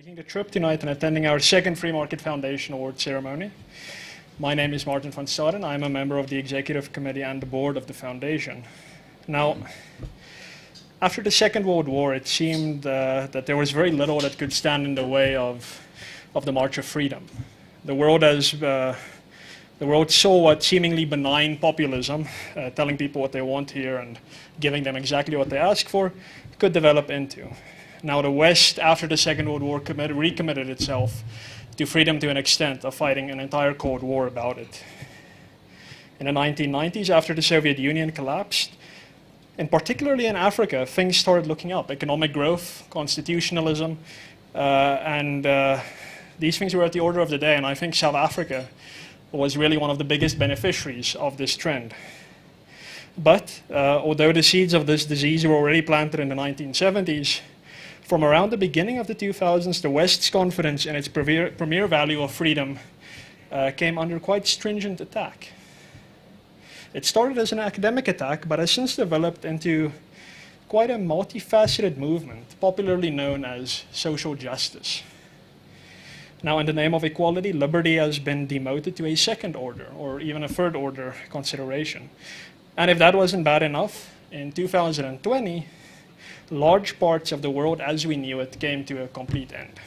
making the trip tonight and attending our second Free Market Foundation Award ceremony. My name is Martin van Staden. I'm a member of the Executive Committee and the Board of the Foundation. Now, after the Second World War, it seemed that there was very little that could stand in the way of the March of Freedom. The world saw what seemingly benign populism, telling people what they want here and giving them exactly what they ask for, could develop into. Now the West, after the Second World War, recommitted itself to freedom to an extent of fighting an entire Cold War about it. In the 1990s, after the Soviet Union collapsed, and particularly in Africa, things started looking up. Economic growth, constitutionalism, and these things were at the order of the day, and I think South Africa was really one of the biggest beneficiaries of this trend. But although the seeds of this disease were already planted in the 1970s, from around the beginning of the 2000s, the West's confidence in its premier value of freedom came under quite stringent attack. It started as an academic attack, but has since developed into quite a multifaceted movement, popularly known as social justice. Now, in the name of equality, liberty has been demoted to a second order, or even a third order consideration. And if that wasn't bad enough, in 2020, large parts of the world as we knew it came to a complete end.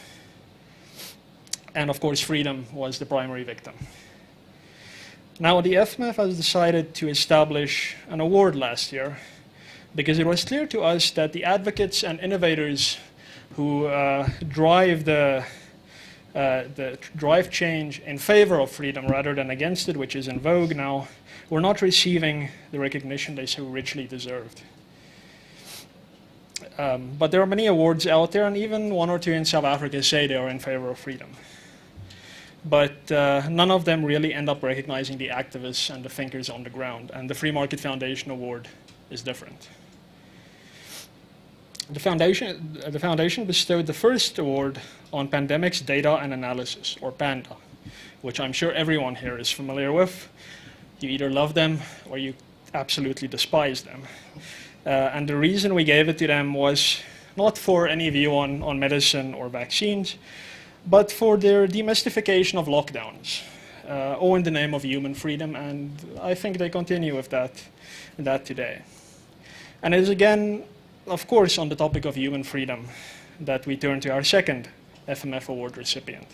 And of course, freedom was the primary victim. Now, the FMF has decided to establish an award last year because it was clear to us that the advocates and innovators who drive change in favor of freedom rather than against it, which is in vogue now, were not receiving the recognition they so richly deserved. But there are many awards out there, and even one or two in South Africa say they are in favor of freedom. But none of them really end up recognizing the activists and the thinkers on the ground, and the Free Market Foundation Award is different. The foundation bestowed the first award on pandemics data and analysis, or PANDA, which I'm sure everyone here is familiar with. You either love them or you absolutely despise them. And the reason we gave it to them was not for any view on medicine or vaccines, but for their demystification of lockdowns, all in the name of human freedom, and I think they continue with that today. And it is again, of course, on the topic of human freedom that we turn to our second FMF Award recipient.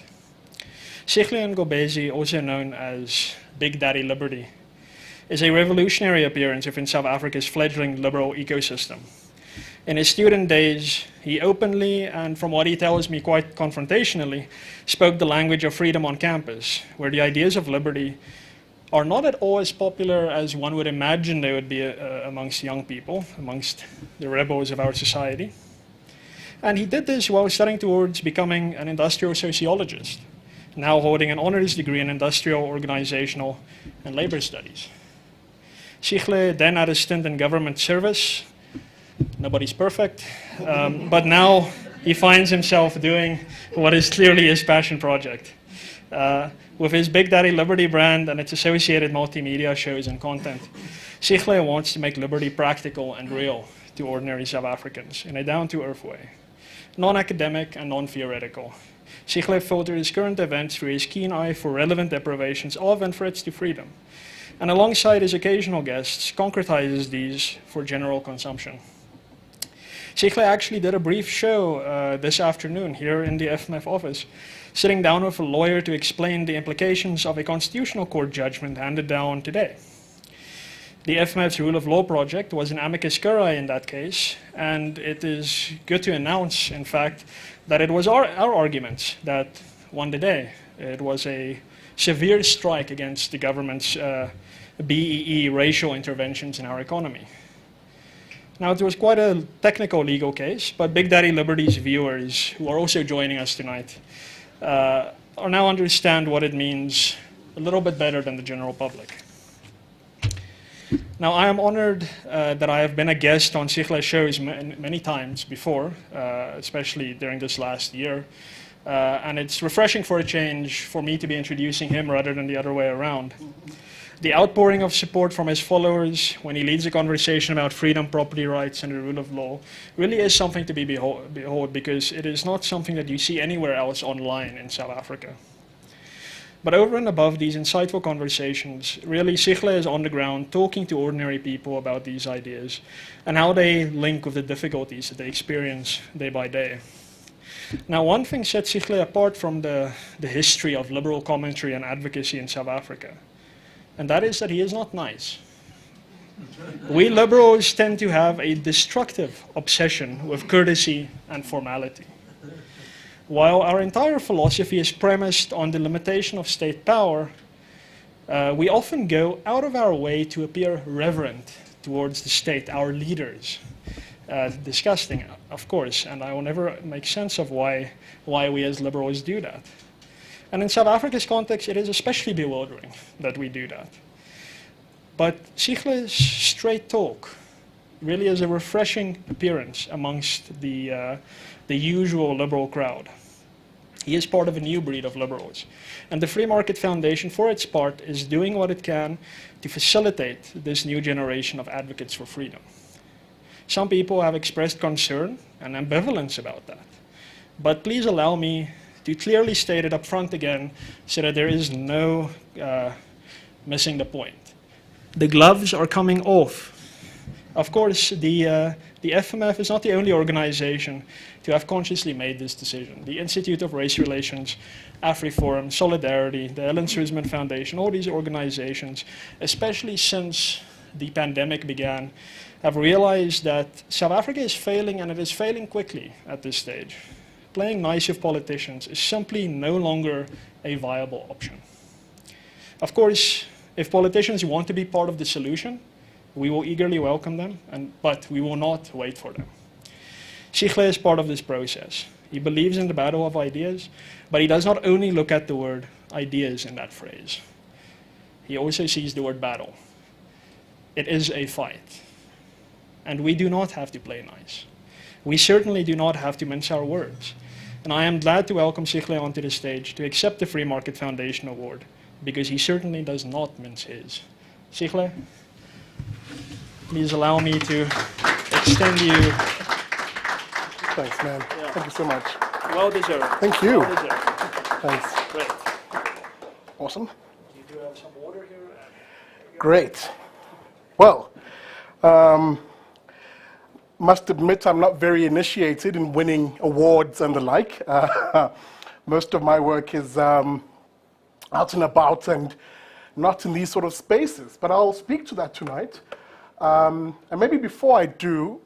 Sihle Ngobese, also known as Big Daddy Liberty, is a revolutionary appearance within South Africa's fledgling liberal ecosystem. In his student days, he openly, and from what he tells me quite confrontationally, spoke the language of freedom on campus, where the ideas of liberty are not at all as popular as one would imagine they would be amongst young people, amongst the rebels of our society. And he did this while studying towards becoming an industrial sociologist, now holding an honors degree in industrial, organizational, and labor studies. Sihle then had a stint in government service. Nobody's perfect, but now he finds himself doing what is clearly his passion project. With his Big Daddy Liberty brand and its associated multimedia shows and content, Sihle wants to make liberty practical and real to ordinary South Africans in a down-to-earth way, non-academic and non-theoretical. Sihle filters current events through his keen eye for relevant deprivations of and threats to freedom, and alongside his occasional guests, concretizes these for general consumption. Sihle actually did a brief show this afternoon here in the FMF office, sitting down with a lawyer to explain the implications of a constitutional court judgment handed down today. The FMF's Rule of Law project was an amicus curiae in that case, and it is good to announce, in fact, that it was our arguments that won the day. It was a severe strike against the government's BEE racial interventions in our economy. Now, it was quite a technical legal case, but Big Daddy Liberty's viewers, who are also joining us tonight, are now understand what it means a little bit better than the general public. Now, I am honored that I have been a guest on Sihle's shows many times before, especially during this last year. And it's refreshing for a change for me to be introducing him rather than the other way around. The outpouring of support from his followers when he leads a conversation about freedom, property rights, and the rule of law really is something to be behold, because it is not something that you see anywhere else online in South Africa. But over and above these insightful conversations, really Sihle is on the ground talking to ordinary people about these ideas and how they link with the difficulties that they experience day by day. Now, one thing sets Sihle apart from the history of liberal commentary and advocacy in South Africa, and that is that he is not nice. We liberals tend to have a destructive obsession with courtesy and formality. While our entire philosophy is premised on the limitation of state power, we often go out of our way to appear reverent towards the state, our leaders. Disgusting, of course, and I will never make sense of why we as liberals do that. And in South Africa's context, it is especially bewildering that we do that. But Sihle's straight talk really is a refreshing appearance amongst the usual liberal crowd. He is part of a new breed of liberals. And the Free Market Foundation, for its part, is doing what it can to facilitate this new generation of advocates for freedom. Some people have expressed concern and ambivalence about that. But please allow me to clearly state it up front again so that there is no missing the point. The gloves are coming off. Of course, the FMF is not the only organization to have consciously made this decision. The Institute of Race Relations, AfriForum, Solidarity, the Ellen Suzman Foundation, all these organizations, especially since the pandemic began, have realized that South Africa is failing, and it is failing quickly at this stage. Playing nice with politicians is simply no longer a viable option. Of course, if politicians want to be part of the solution, we will eagerly welcome them, but we will not wait for them. Sihle is part of this process. He believes in the battle of ideas, but he does not only look at the word ideas in that phrase. He also sees the word battle. It is a fight. And we do not have to play nice. We certainly do not have to mince our words. And I am glad to welcome Sihle onto the stage to accept the Free Market Foundation Award, because he certainly does not mince his. Sihle, please allow me to extend you. Thanks, man. Yeah. Thank you so much. Well deserved. Thank you. Well deserved. Thanks. Great. Awesome. You do have some water here? Great. Well, must admit I'm not very initiated in winning awards and the like. Most of my work is out and about and not in these sort of spaces, but I'll speak to that tonight. And maybe before I do,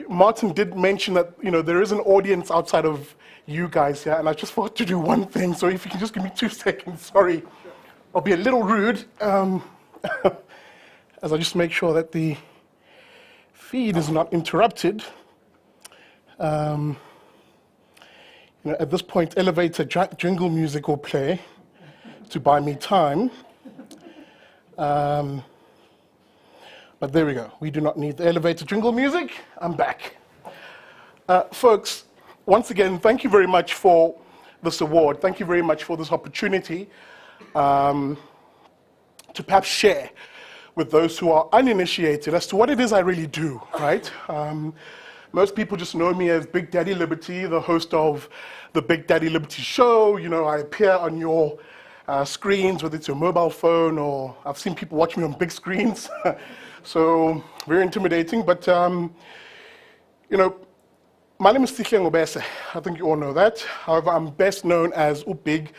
Martin did mention that there is an audience outside of you guys here, and I just want to do one thing, so if you can just give me 2 seconds, sorry. Sure. I'll be a little rude, as I just make sure that the feed is not interrupted. At this point, elevator jingle music will play to buy me time. But there we go. We do not need the elevator jingle music. I'm back. Folks, once again, thank you very much for this award. Thank you very much for this opportunity to perhaps share with those who are uninitiated as to what it is I really do, right? Most people just know me as Big Daddy Liberty, the host of the Big Daddy Liberty show. I appear on your screens, whether it's your mobile phone, or I've seen people watch me on big screens. So very intimidating, but my name is Sihle Ngobese. I think you all know that. However, I'm best known as Big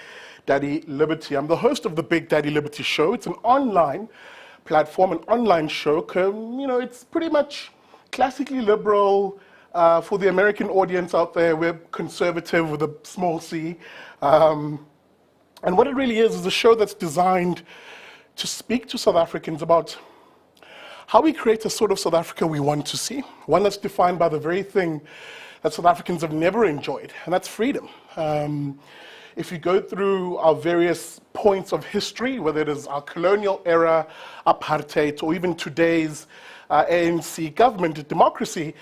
Daddy Liberty. I'm the host of the Big Daddy Liberty show. It's an online platform, an online show. It's pretty much classically liberal. For the American audience out there, we're conservative with a small c. And what it really is a show that's designed to speak to South Africans about how we create a sort of South Africa we want to see, one that's defined by the very thing that South Africans have never enjoyed, and that's freedom. If you go through our various points of history, whether it is our colonial era, apartheid, or even today's ANC government democracy,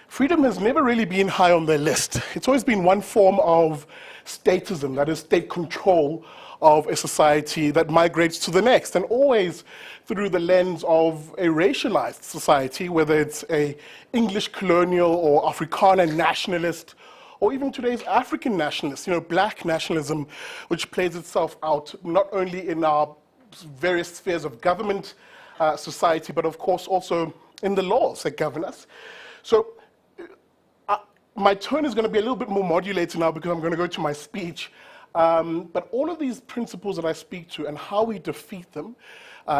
freedom has never really been high on their list. It's always been one form of statism, that is state control of a society that migrates to the next, and always through the lens of a racialized society, whether it's a English colonial or Afrikaner nationalist, or even today's African nationalist, black nationalism, which plays itself out not only in our various spheres of government, society, but of course also in the laws that govern us. So my tone is going to be a little bit more modulated now because I'm going to go to my speech. But all of these principles that I speak to and how we defeat them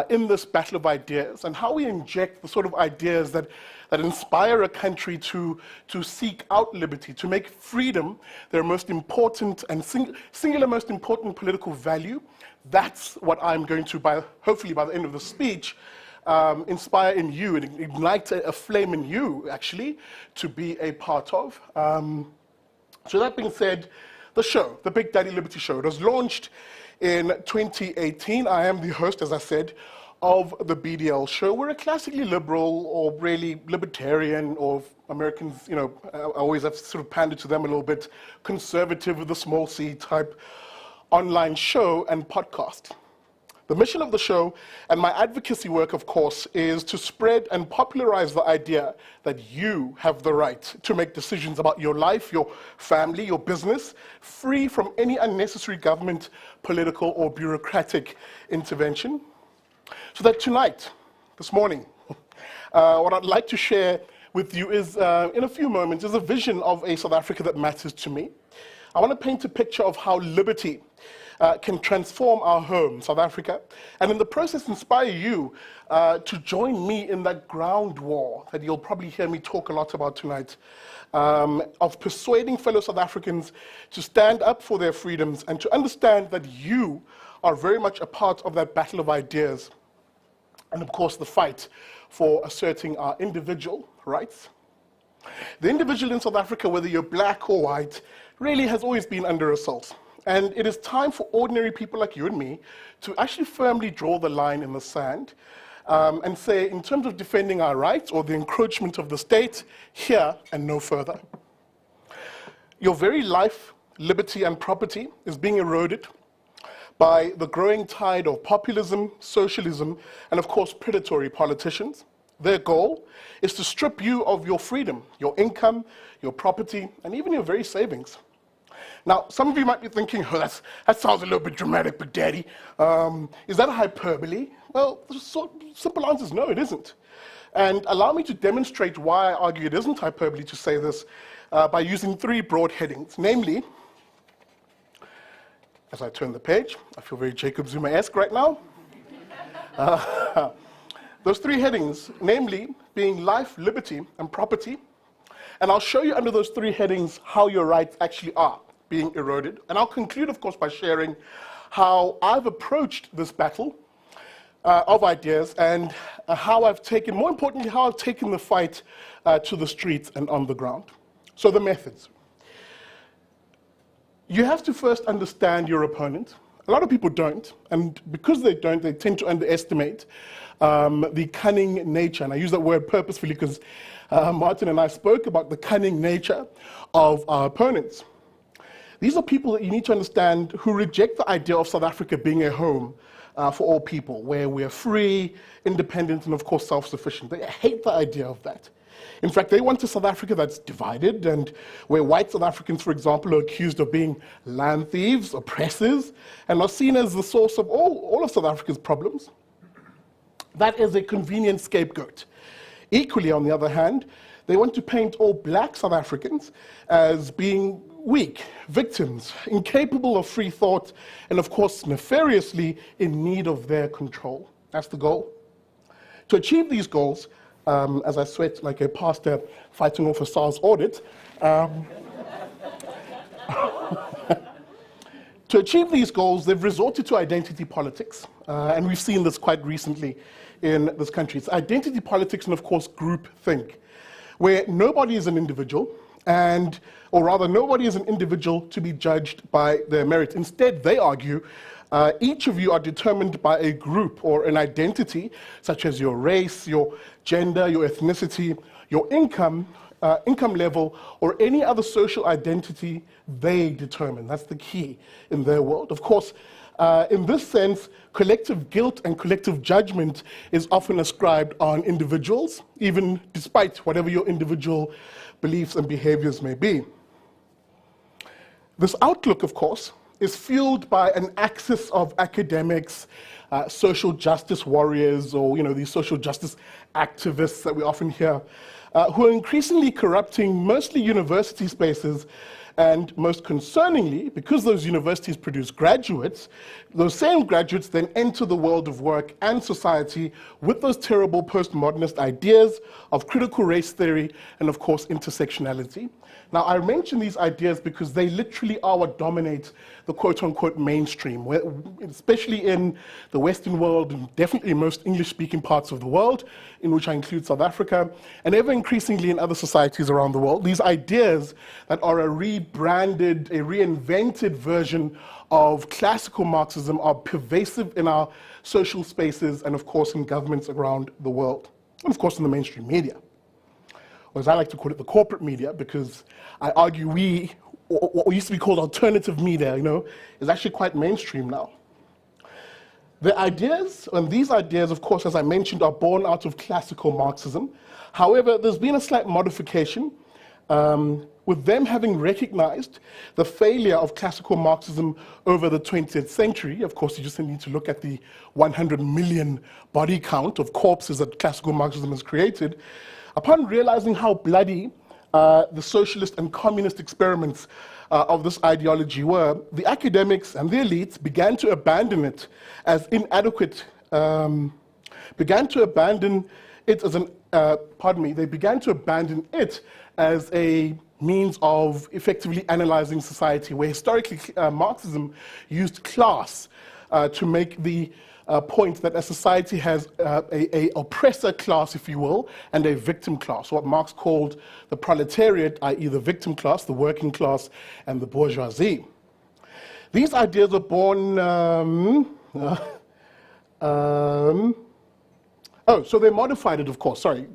in this battle of ideas, and how we inject the sort of ideas that inspire a country to seek out liberty, to make freedom their most important and singular most important political value, that's what I'm going to, hopefully by the end of the speech, inspire in you and ignite a flame in you, actually, to be a part of. So that being said, the show, the Big Daddy Liberty Show, it was launched in 2018. I am the host, as I said, of the BDL show. We're a classically liberal or really libertarian, or Americans, I always have to sort of pander to them a little bit, conservative with a small c type online show and podcast. The mission of the show and my advocacy work, of course, is to spread and popularize the idea that you have the right to make decisions about your life, your family, your business, free from any unnecessary government, political, or bureaucratic intervention. So that tonight, this morning, what I'd like to share with you is, in a few moments, is a vision of a South Africa that matters to me. I want to paint a picture of how liberty can transform our home, South Africa, and in the process inspire you to join me in that ground war that you'll probably hear me talk a lot about tonight, of persuading fellow South Africans to stand up for their freedoms and to understand that you are very much a part of that battle of ideas, and of course the fight for asserting our individual rights. The individual in South Africa, whether you're black or white, really has always been under assault. And it is time for ordinary people like you and me to actually firmly draw the line in the sand and say, in terms of defending our rights or the encroachment of the state, here and no further. Your very life, liberty, and property is being eroded by the growing tide of populism, socialism, and of course predatory politicians. Their goal is to strip you of your freedom, your income, your property, and even your very savings. Now, some of you might be thinking, oh, that sounds a little bit dramatic, Big Daddy. Is that a hyperbole? Well, the simple answer is no, it isn't. And allow me to demonstrate why I argue it isn't hyperbole to say this by using three broad headings. Namely, as I turn the page, I feel very Jacob Zuma-esque right now. Those three headings, namely being life, liberty, and property. And I'll show you under those three headings how your rights actually are being eroded. And I'll conclude, of course, by sharing how I've approached this battle of ideas and how I've taken, more importantly, how I've taken the fight to the streets and on the ground. So the methods. You have to first understand your opponent. A lot of people don't, and because they don't, they tend to underestimate the cunning nature. And I use that word purposefully because Martin and I spoke about the cunning nature of our opponents. These are people that you need to understand who reject the idea of South Africa being a home for all people, where we're free, independent, and of course self-sufficient. They hate the idea of that. In fact, they want a South Africa that's divided, and where white South Africans, for example, are accused of being land thieves, oppressors, and are seen as the source of all of South Africa's problems. That is a convenient scapegoat. Equally, on the other hand, they want to paint all black South Africans as being weak, victims, incapable of free thought, and of course, nefariously in need of their control. That's the goal. To achieve these goals, as I sweat like a pastor fighting off a SARS audit, to achieve these goals, they've resorted to identity politics, and we've seen this quite recently in this country. It's identity politics and, of course, groupthink, where nobody is an individual, or rather, nobody is an individual to be judged by their merit. Instead, they argue, each of you are determined by a group or an identity, such as your race, your gender, your ethnicity, your income, income level, or any other social identity they determine. That's the key in their world. Of course, in this sense, collective guilt and collective judgment is often ascribed on individuals, even despite whatever your individual beliefs and behaviors may be. This outlook, of course, is fueled by an axis of academics, social justice warriors, or these social justice activists that we often hear, who are increasingly corrupting mostly university spaces, and most concerningly, because those universities produce graduates, those same graduates then enter the world of work and society with those terrible postmodernist ideas of critical race theory and, of course, intersectionality. Now, I mention these ideas because they literally are what dominate the quote-unquote mainstream, especially in the Western world, and definitely in most English-speaking parts of the world, in which I include South Africa, and ever increasingly in other societies around the world. These ideas that are a rebranded, a reinvented version of classical Marxism are pervasive in our social spaces and, of course, in governments around the world, and, of course, in the mainstream media. Or as I like to call it, the corporate media, because I argue what used to be called alternative media, is actually quite mainstream now. The ideas, and these ideas, of course, as I mentioned, are born out of classical Marxism. However, there's been a slight modification, with them having recognized the failure of classical Marxism over the 20th century. Of course, you just need to look at the 100 million body count of corpses that classical Marxism has created. Upon realizing how bloody the socialist and communist experiments of this ideology were, the academics and the elites began to abandon it as inadequate, began to abandon it as a means of effectively analyzing society, where historically Marxism used class to make the point that a society has a oppressor class, if you will, and a victim class, what Marx called the proletariat, i.e. the victim class, the working class, and the bourgeoisie. These ideas were born... so they modified it, of course, sorry.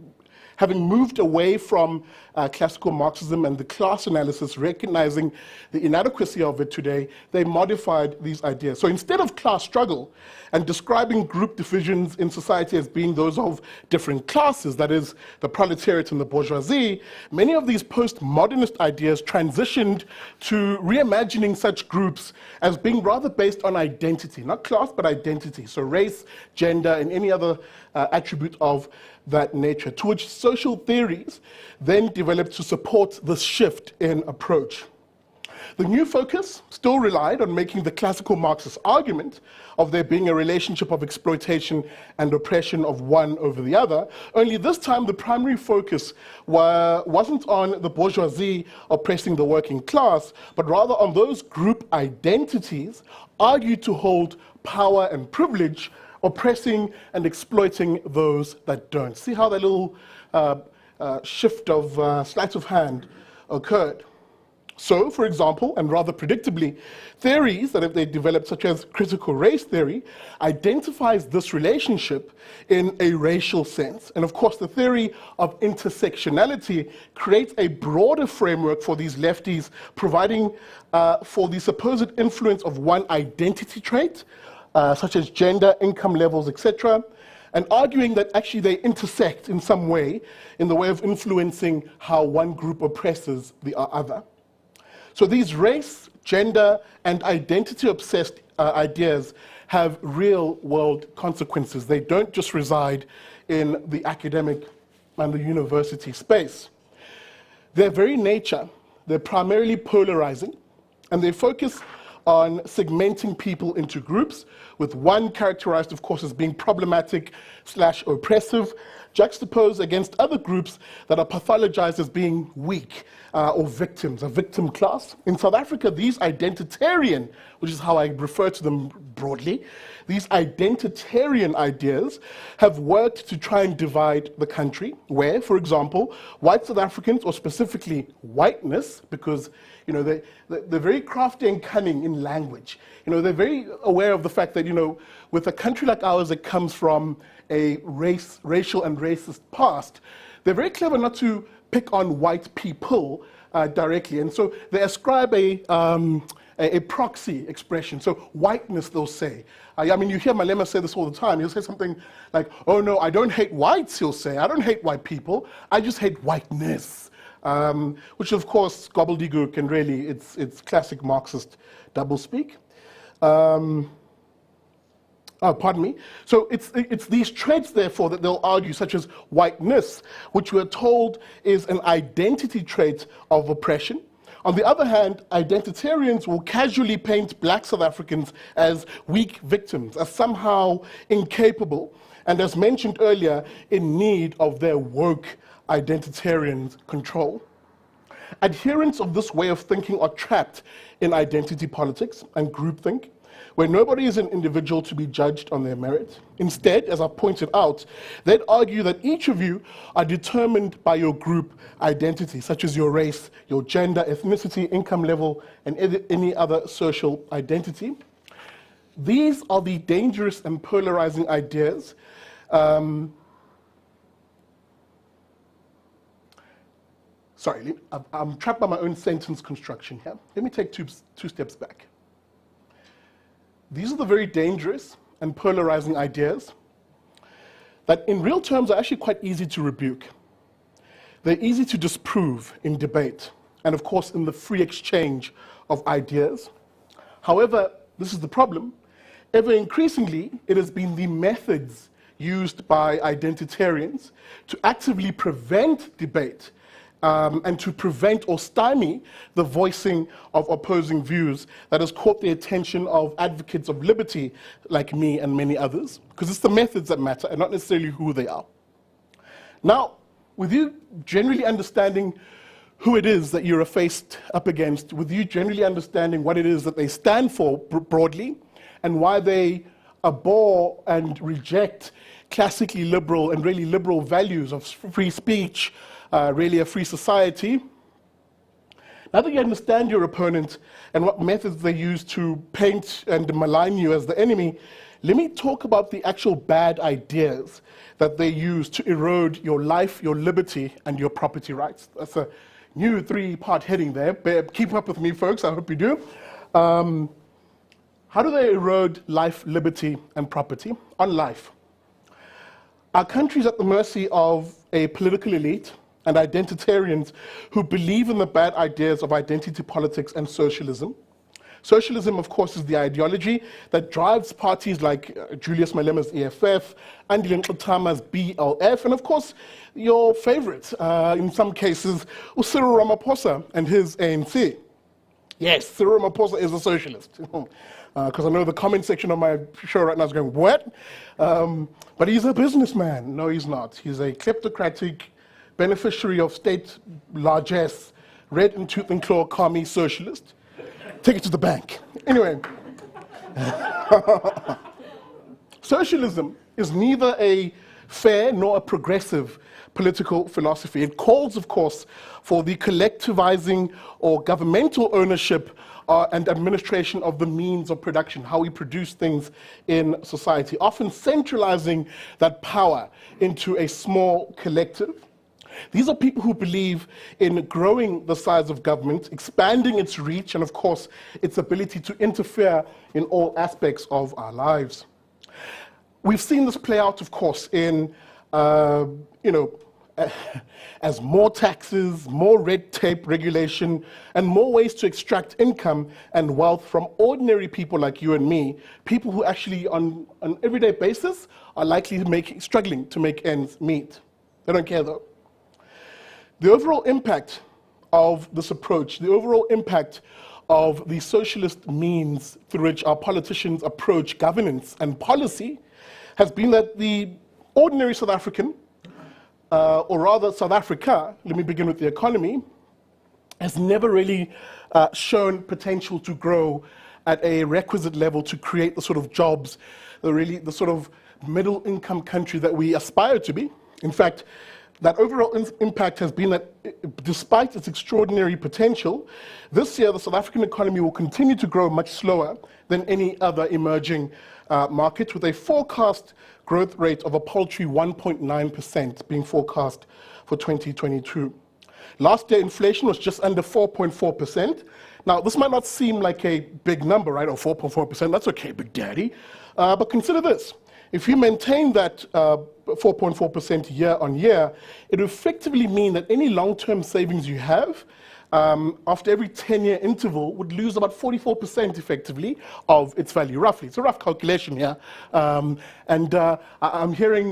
Having moved away from classical Marxism and the class analysis, recognizing the inadequacy of it today, they modified these ideas. So instead of class struggle and describing group divisions in society as being those of different classes, that is, the proletariat and the bourgeoisie, many of these postmodernist ideas transitioned to reimagining such groups as being rather based on identity, not class, but identity. So race, gender, and any other attribute of that nature, to which social theories then developed to support this shift in approach. The new focus still relied on making the classical Marxist argument of there being a relationship of exploitation and oppression of one over the other, only this time the primary focus wasn't on the bourgeoisie oppressing the working class, but rather on those group identities argued to hold power and privilege, oppressing and exploiting those that don't. See how that little shift of sleight of hand occurred. So, for example, and rather predictably, theories that they developed, such as critical race theory, identifies this relationship in a racial sense. And of course, the theory of intersectionality creates a broader framework for these lefties, providing for the supposed influence of one identity trait, such as gender, income levels, etc., and arguing that actually they intersect in some way in the way of influencing how one group oppresses the other. So these race, gender, and identity-obsessed ideas have real-world consequences. They don't just reside in the academic and the university space. Their very nature, they're primarily polarizing, and they focus on segmenting people into groups, with one characterized, of course, as being problematic/oppressive, juxtaposed against other groups that are pathologized as being weak or victims, a victim class. In South Africa, these identitarian, which is how I refer to them broadly, these identitarian ideas have worked to try and divide the country, where, for example, white South Africans, or specifically whiteness, because they're very crafty and cunning in language. They're very aware of the fact that, with a country like ours that comes from a racial and racist past, they're very clever not to pick on white people directly. And so they ascribe a proxy expression. So whiteness, they'll say. I mean, you hear Malema say this all the time. He'll say something like, oh no, I don't hate whites, he'll say. I don't hate white people. I just hate whiteness. Which of course, gobbledygook, and really it's classic Marxist doublespeak. Pardon me. So it's these traits, therefore, that they'll argue, such as whiteness, which we're told is an identity trait of oppression. On the other hand, identitarians will casually paint black South Africans as weak victims, as somehow incapable, and as mentioned earlier, in need of their woke identitarian control. Adherents of this way of thinking are trapped in identity politics and groupthink, where nobody is an individual to be judged on their merit. Instead, as I pointed out, they'd argue that each of you are determined by your group identity, such as your race, your gender, ethnicity, income level, and any other social identity. These are the dangerous and polarizing ideas Sorry, I'm trapped by my own sentence construction here. Let me take two steps back. These are the very dangerous and polarizing ideas that in real terms are actually quite easy to rebuke. They're easy to disprove in debate, and of course in the free exchange of ideas. However, this is the problem. Ever increasingly, it has been the methods used by identitarians to actively prevent debate and to prevent or stymie the voicing of opposing views that has caught the attention of advocates of liberty like me and many others, because it's the methods that matter and not necessarily who they are. Now, with you generally understanding who it is that you're faced up against, with you generally understanding what it is that they stand for broadly, and why they abhor and reject classically liberal and really liberal values of free speech, really a free society. Now that you understand your opponent and what methods they use to paint and malign you as the enemy, let me talk about the actual bad ideas that they use to erode your life, your liberty, and your property rights. That's a new 3-part heading there. Keep up with me, folks. I hope you do. How do they erode life, liberty, and property? On life. Our country is at the mercy of a political elite and identitarians who believe in the bad ideas of identity politics and socialism. Socialism, of course, is the ideology that drives parties like Julius Malema's EFF, Andile Ngxitama's BLF, and of course, your favorite, in some cases, Cyril Ramaphosa and his ANC. Yes, Cyril Ramaphosa is a socialist. Because I know the comment section of my show right now is going, what? But he's a businessman. No, he's not. He's a kleptocratic beneficiary of state largesse, red in tooth and claw, commie socialist. Take it to the bank. Anyway, socialism is neither a fair nor a progressive political philosophy. It calls, of course, for the collectivizing or governmental ownership and administration of the means of production, how we produce things in society, often centralizing that power into a small collective. These are people who believe in growing the size of government, expanding its reach, and of course, its ability to interfere in all aspects of our lives. We've seen this play out, of course, in, as more taxes, more red tape regulation, and more ways to extract income and wealth from ordinary people like you and me, people who actually, on an everyday basis, are likely struggling to make ends meet. They don't care, though. The overall impact of this approach, the overall impact of the socialist means through which our politicians approach governance and policy has been that the ordinary South African, or rather South Africa, let me begin with the economy, has never really shown potential to grow at a requisite level to create the sort of jobs, the sort of middle income country that we aspire to be. In fact, that overall impact has been that despite its extraordinary potential, this year the South African economy will continue to grow much slower than any other emerging market, with a forecast growth rate of a paltry 1.9% being forecast for 2022. Last year, inflation was just under 4.4%. Now, this might not seem like a big number, right? Or 4.4%, that's okay, Big Daddy. But consider this. If you maintain that 4.4% year on year, it would effectively mean that any long-term savings you have after every 10-year interval would lose about 44% effectively of its value, roughly. It's a rough calculation here. I'm hearing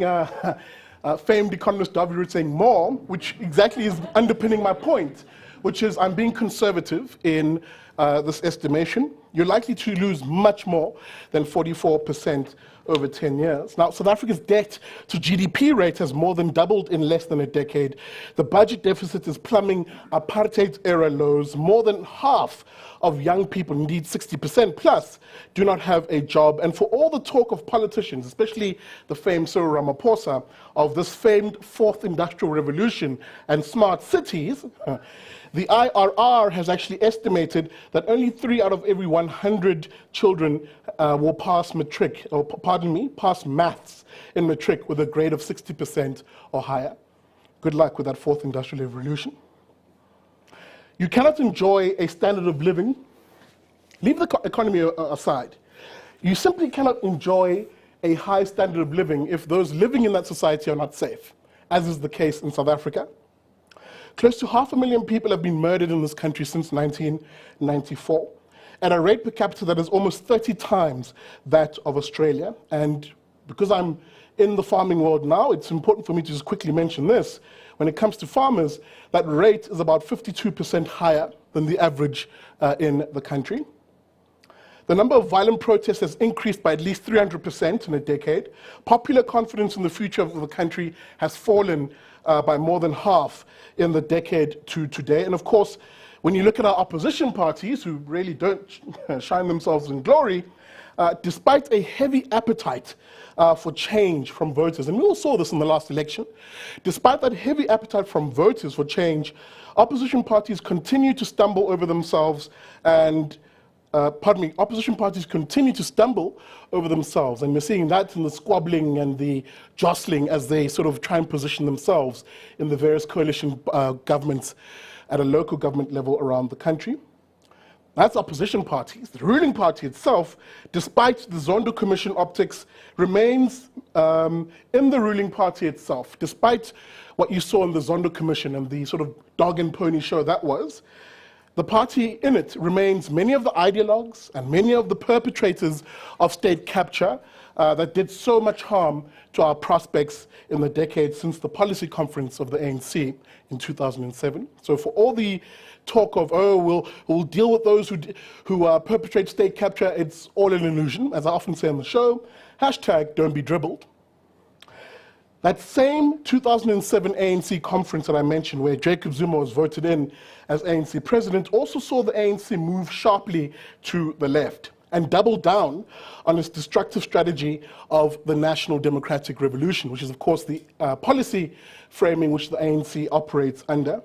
famed economist David Root saying more, which exactly is underpinning my point, which is I'm being conservative in this estimation. You're likely to lose much more than 44% over 10 years. Now, South Africa's debt to GDP rate has more than doubled in less than a decade. The budget deficit is plumbing apartheid-era lows. More than half of young people, indeed 60% plus, do not have a job. And for all the talk of politicians, especially the famed Cyril Ramaphosa, of this famed fourth industrial revolution and smart cities, the IRR has actually estimated that only 3 out of every 100 children will pass matric, or pass maths in matric with a grade of 60% or higher. Good luck with that fourth industrial revolution. You cannot enjoy a standard of living. Leave the economy aside. You simply cannot enjoy a high standard of living if those living in that society are not safe, as is the case in South Africa. Close to 500,000 people have been murdered in this country since 1994, at a rate per capita that is almost 30 times that of Australia. And because I'm in the farming world now, it's important for me to just quickly mention this. When it comes to farmers, that rate is about 52% higher than the average in the country. The number of violent protests has increased by at least 300% in a decade. Popular confidence in the future of the country has fallen by more than half in the decade to today. And of course, when you look at our opposition parties, who really don't shine themselves in glory, despite a heavy appetite for change from voters, and we all saw this in the last election, despite that heavy appetite from voters for change, opposition parties continue to stumble over themselves and opposition parties continue to stumble over themselves, and we're seeing that in the squabbling and the jostling as they sort of try and position themselves in the various coalition governments at a local government level around the country. That's opposition parties. The ruling party itself, despite the Zondo Commission optics, remains in the ruling party itself, despite what you saw in the Zondo Commission and the sort of dog and pony show that was. The party in it remains many of the ideologues and many of the perpetrators of state capture that did so much harm to our prospects in the decade since the policy conference of the ANC in 2007. So for all the talk of, oh, we'll deal with those who perpetrate state capture, it's all an illusion, as I often say on the show, hashtag don't be dribbled. That same 2007 ANC conference that I mentioned, where Jacob Zuma was voted in as ANC president, also saw the ANC move sharply to the left and double down on its destructive strategy of the National Democratic Revolution, which is, of course, the policy framing which the ANC operates under.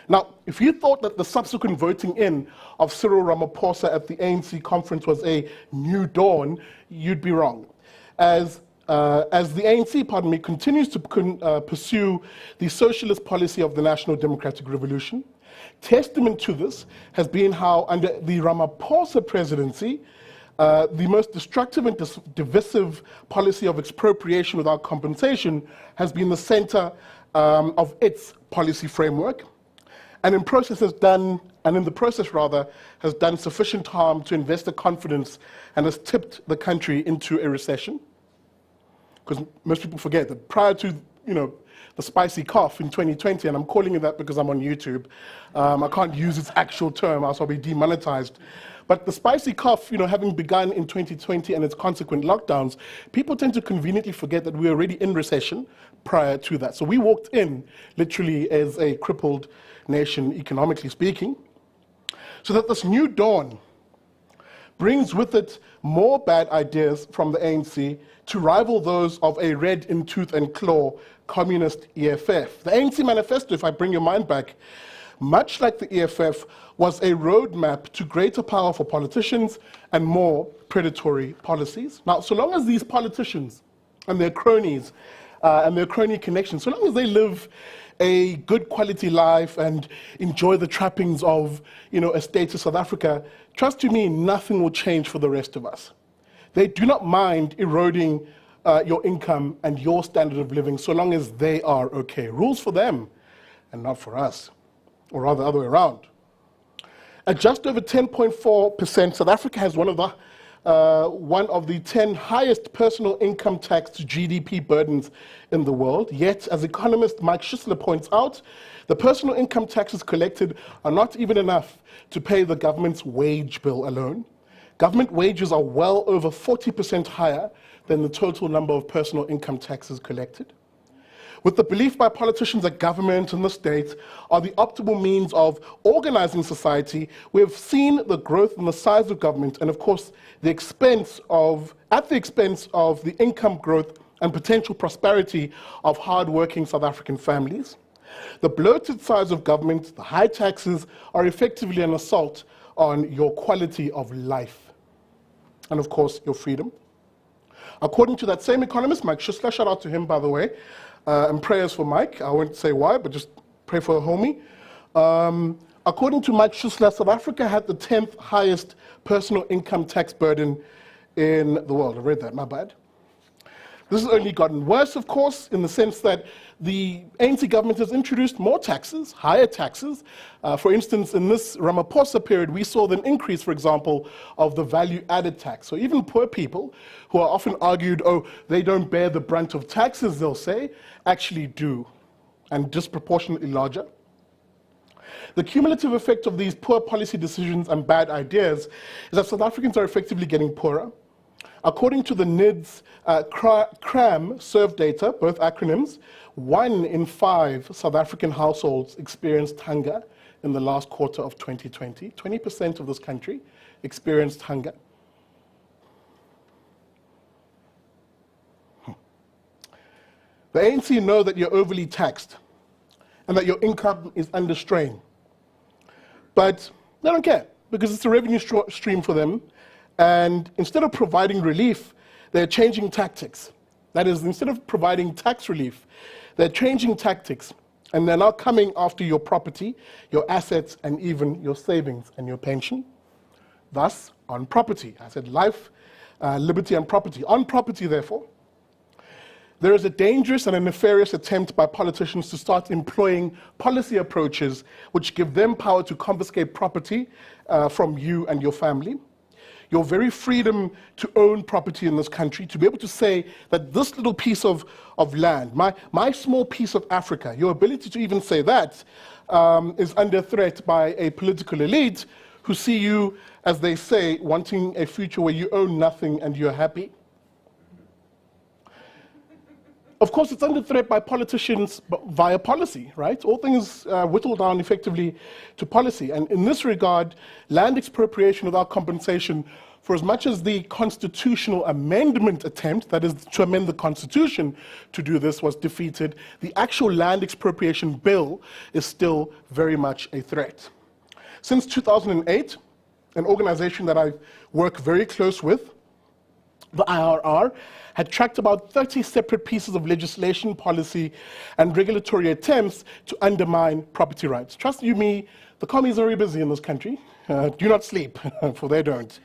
Now, if you thought that the subsequent voting in of Cyril Ramaphosa at the ANC conference was a new dawn, you'd be wrong. As the ANC, continues to pursue the socialist policy of the National Democratic Revolution, testament to this has been how, under the Ramaphosa presidency, the most destructive and divisive policy of expropriation without compensation has been the center of its policy framework, and in the process has done sufficient harm to investor confidence and has tipped the country into a recession. Because most people forget that prior to, the spicy cough in 2020, and I'm calling it that because I'm on YouTube, I can't use its actual term, else I'll be demonetized. But the spicy cough, having begun in 2020 and its consequent lockdowns, people tend to conveniently forget that we were already in recession prior to that. So we walked in literally as a crippled nation, economically speaking. So that this new dawn brings with it more bad ideas from the ANC to rival those of a red in tooth and claw communist EFF. The ANC manifesto, if I bring your mind back, much like the EFF, was a roadmap to greater power for politicians and more predatory policies. Now, so long as these politicians and their cronies and their crony connections, so long as they live a good quality life and enjoy the trappings of, a state of South Africa, trust you me, nothing will change for the rest of us. They do not mind eroding your income and your standard of living so long as they are okay. Rules for them and not for us, or rather the other way around. At just over 10.4%, South Africa has one of the 10 highest personal income tax to GDP burdens in the world. Yet, as economist Mike Sihle points out, the personal income taxes collected are not even enough to pay the government's wage bill alone. Government wages are well over 40% higher than the total number of personal income taxes collected. With the belief by politicians that government and the state are the optimal means of organizing society, we have seen the growth in the size of government and, of course, at the expense of the income growth and potential prosperity of hard-working South African families. The bloated size of government, the high taxes, are effectively an assault on your quality of life and, of course, your freedom. According to that same economist, Mike Sihle, shout out to him, by the way, and prayers for Mike. I won't say why, but just pray for the homie. According to Mike Sihle, South Africa had the 10th highest personal income tax burden in the world. I read that, my bad. This has only gotten worse, of course, in the sense that the ANC government has introduced more taxes, higher taxes. For instance, in this Ramaphosa period, we saw an increase, for example, of the value-added tax. So even poor people, who are often argued, oh, they don't bear the brunt of taxes, they'll say, actually do, and disproportionately larger. The cumulative effect of these poor policy decisions and bad ideas is that South Africans are effectively getting poorer. According to the NIDS CRAM serve data, both acronyms, 1 in 5 South African households experienced hunger in the last quarter of 2020. 20% of this country experienced hunger. The ANC know that you're overly taxed and that your income is under strain. But they don't care, because it's a revenue stream for them. And instead of providing relief, they're changing tactics. That is, instead of providing tax relief, they're changing tactics. And they're now coming after your property, your assets, and even your savings and your pension. Thus, on property. I said life, liberty, and property. On property, therefore, there is a dangerous and a nefarious attempt by politicians to start employing policy approaches which give them power to confiscate property from you and your family. Your very freedom to own property in this country, to be able to say that this little piece of land, my small piece of Africa, your ability to even say that is under threat by a political elite who see you, as they say, wanting a future where you own nothing and you're happy. Of course, it's under threat by politicians via policy, right? All things whittle down effectively to policy. And in this regard, land expropriation without compensation, for as much as the constitutional amendment attempt, that is to amend the Constitution to do this, was defeated, the actual land expropriation bill is still very much a threat. Since 2008, an organization that I work very close with, the IRR, had tracked about 30 separate pieces of legislation, policy, and regulatory attempts to undermine property rights. Trust you me, the commies are very busy in this country. Do not sleep, for they don't.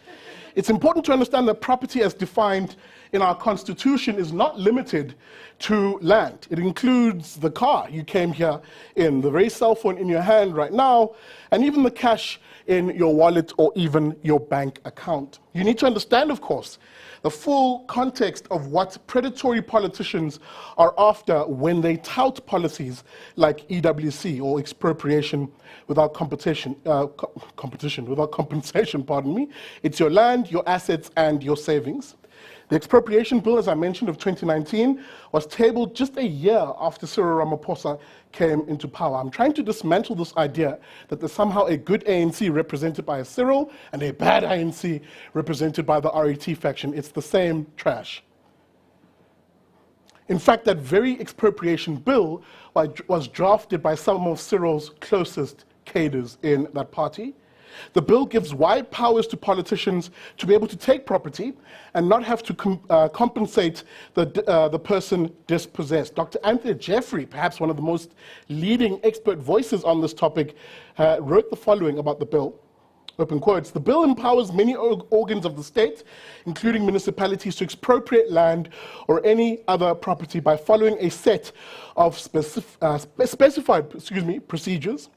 It's important to understand that property as defined in our Constitution is not limited to land. It includes the car you came here in, the very cell phone in your hand right now, and even the cash in your wallet or even your bank account. You need to understand, of course, the full context of what predatory politicians are after when they tout policies like EWC, or expropriation without competition, without compensation, pardon me. It's your land, your assets, and your savings. The expropriation bill, as I mentioned, of 2019 was tabled just a year after Cyril Ramaphosa came into power. I'm trying to dismantle this idea that there's somehow a good ANC represented by a Cyril and a bad ANC represented by the RET faction. It's the same trash. In fact, that very expropriation bill was drafted by some of Cyril's closest cadres in that party. The bill gives wide powers to politicians to be able to take property and not have to compensate the person dispossessed. Dr. Anthony Jeffrey, perhaps one of the most leading expert voices on this topic, wrote the following about the bill. Open quotes, "The bill empowers many organs of the state, including municipalities, to expropriate land or any other property by following a set of specified procedures.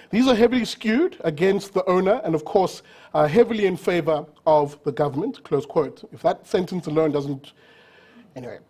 These are heavily skewed against the owner and, of course, heavily in favor of the government," close quote. If that sentence alone doesn't... Anyway,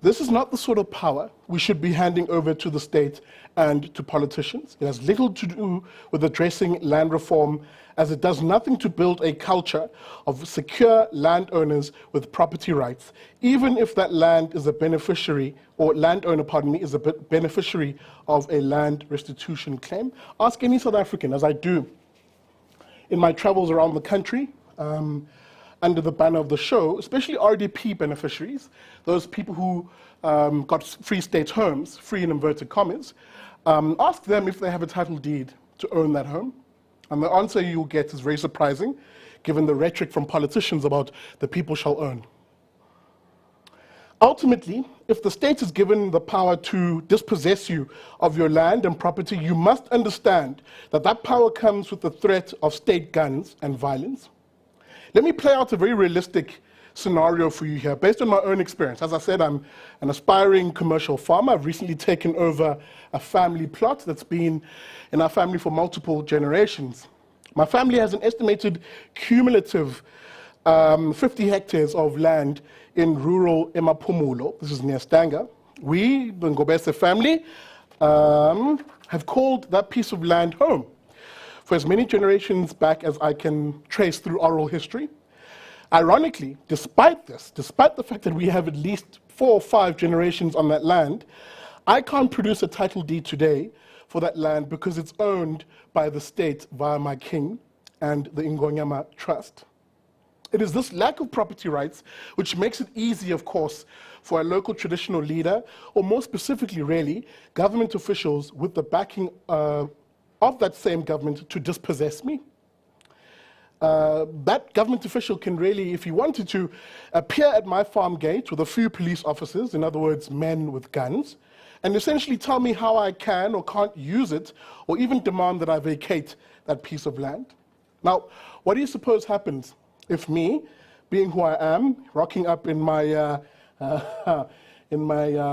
this is not the sort of power we should be handing over to the state and to politicians. It has little to do with addressing land reform, as it does nothing to build a culture of secure landowners with property rights, even if that land is a beneficiary, or landowner, pardon me, is a beneficiary of a land restitution claim. Ask any South African, as I do in my travels around the country, under the banner of the show, especially RDP beneficiaries, those people who got free state homes, free in inverted commas, ask them if they have a title deed to own that home. And the answer you'll get is very surprising, given the rhetoric from politicians about the people shall own. Ultimately, if the state is given the power to dispossess you of your land and property, you must understand that that power comes with the threat of state guns and violence. Let me play out a very realistic scenario for you here, based on my own experience. As I said, I'm an aspiring commercial farmer. I've recently taken over a family plot that's been in our family for multiple generations. My family has an estimated cumulative 50 hectares of land in rural Emapumulo. This is near Stanger. We, the Ngobese family, have called that piece of land home for as many generations back as I can trace through oral history. Ironically, despite this, despite the fact that we have at least 4 or 5 generations on that land, I can't produce a title deed today for that land because it's owned by the state via my king and the Ingonyama Trust. It is this lack of property rights which makes it easy, of course, for a local traditional leader, or more specifically, really, government officials with the backing of that same government to dispossess me. That government official can really, if he wanted to, appear at my farm gate with a few police officers, in other words, men with guns, and essentially tell me how I can or can't use it, or even demand that I vacate that piece of land. Now, what do you suppose happens if me, being who I am, rocking up in my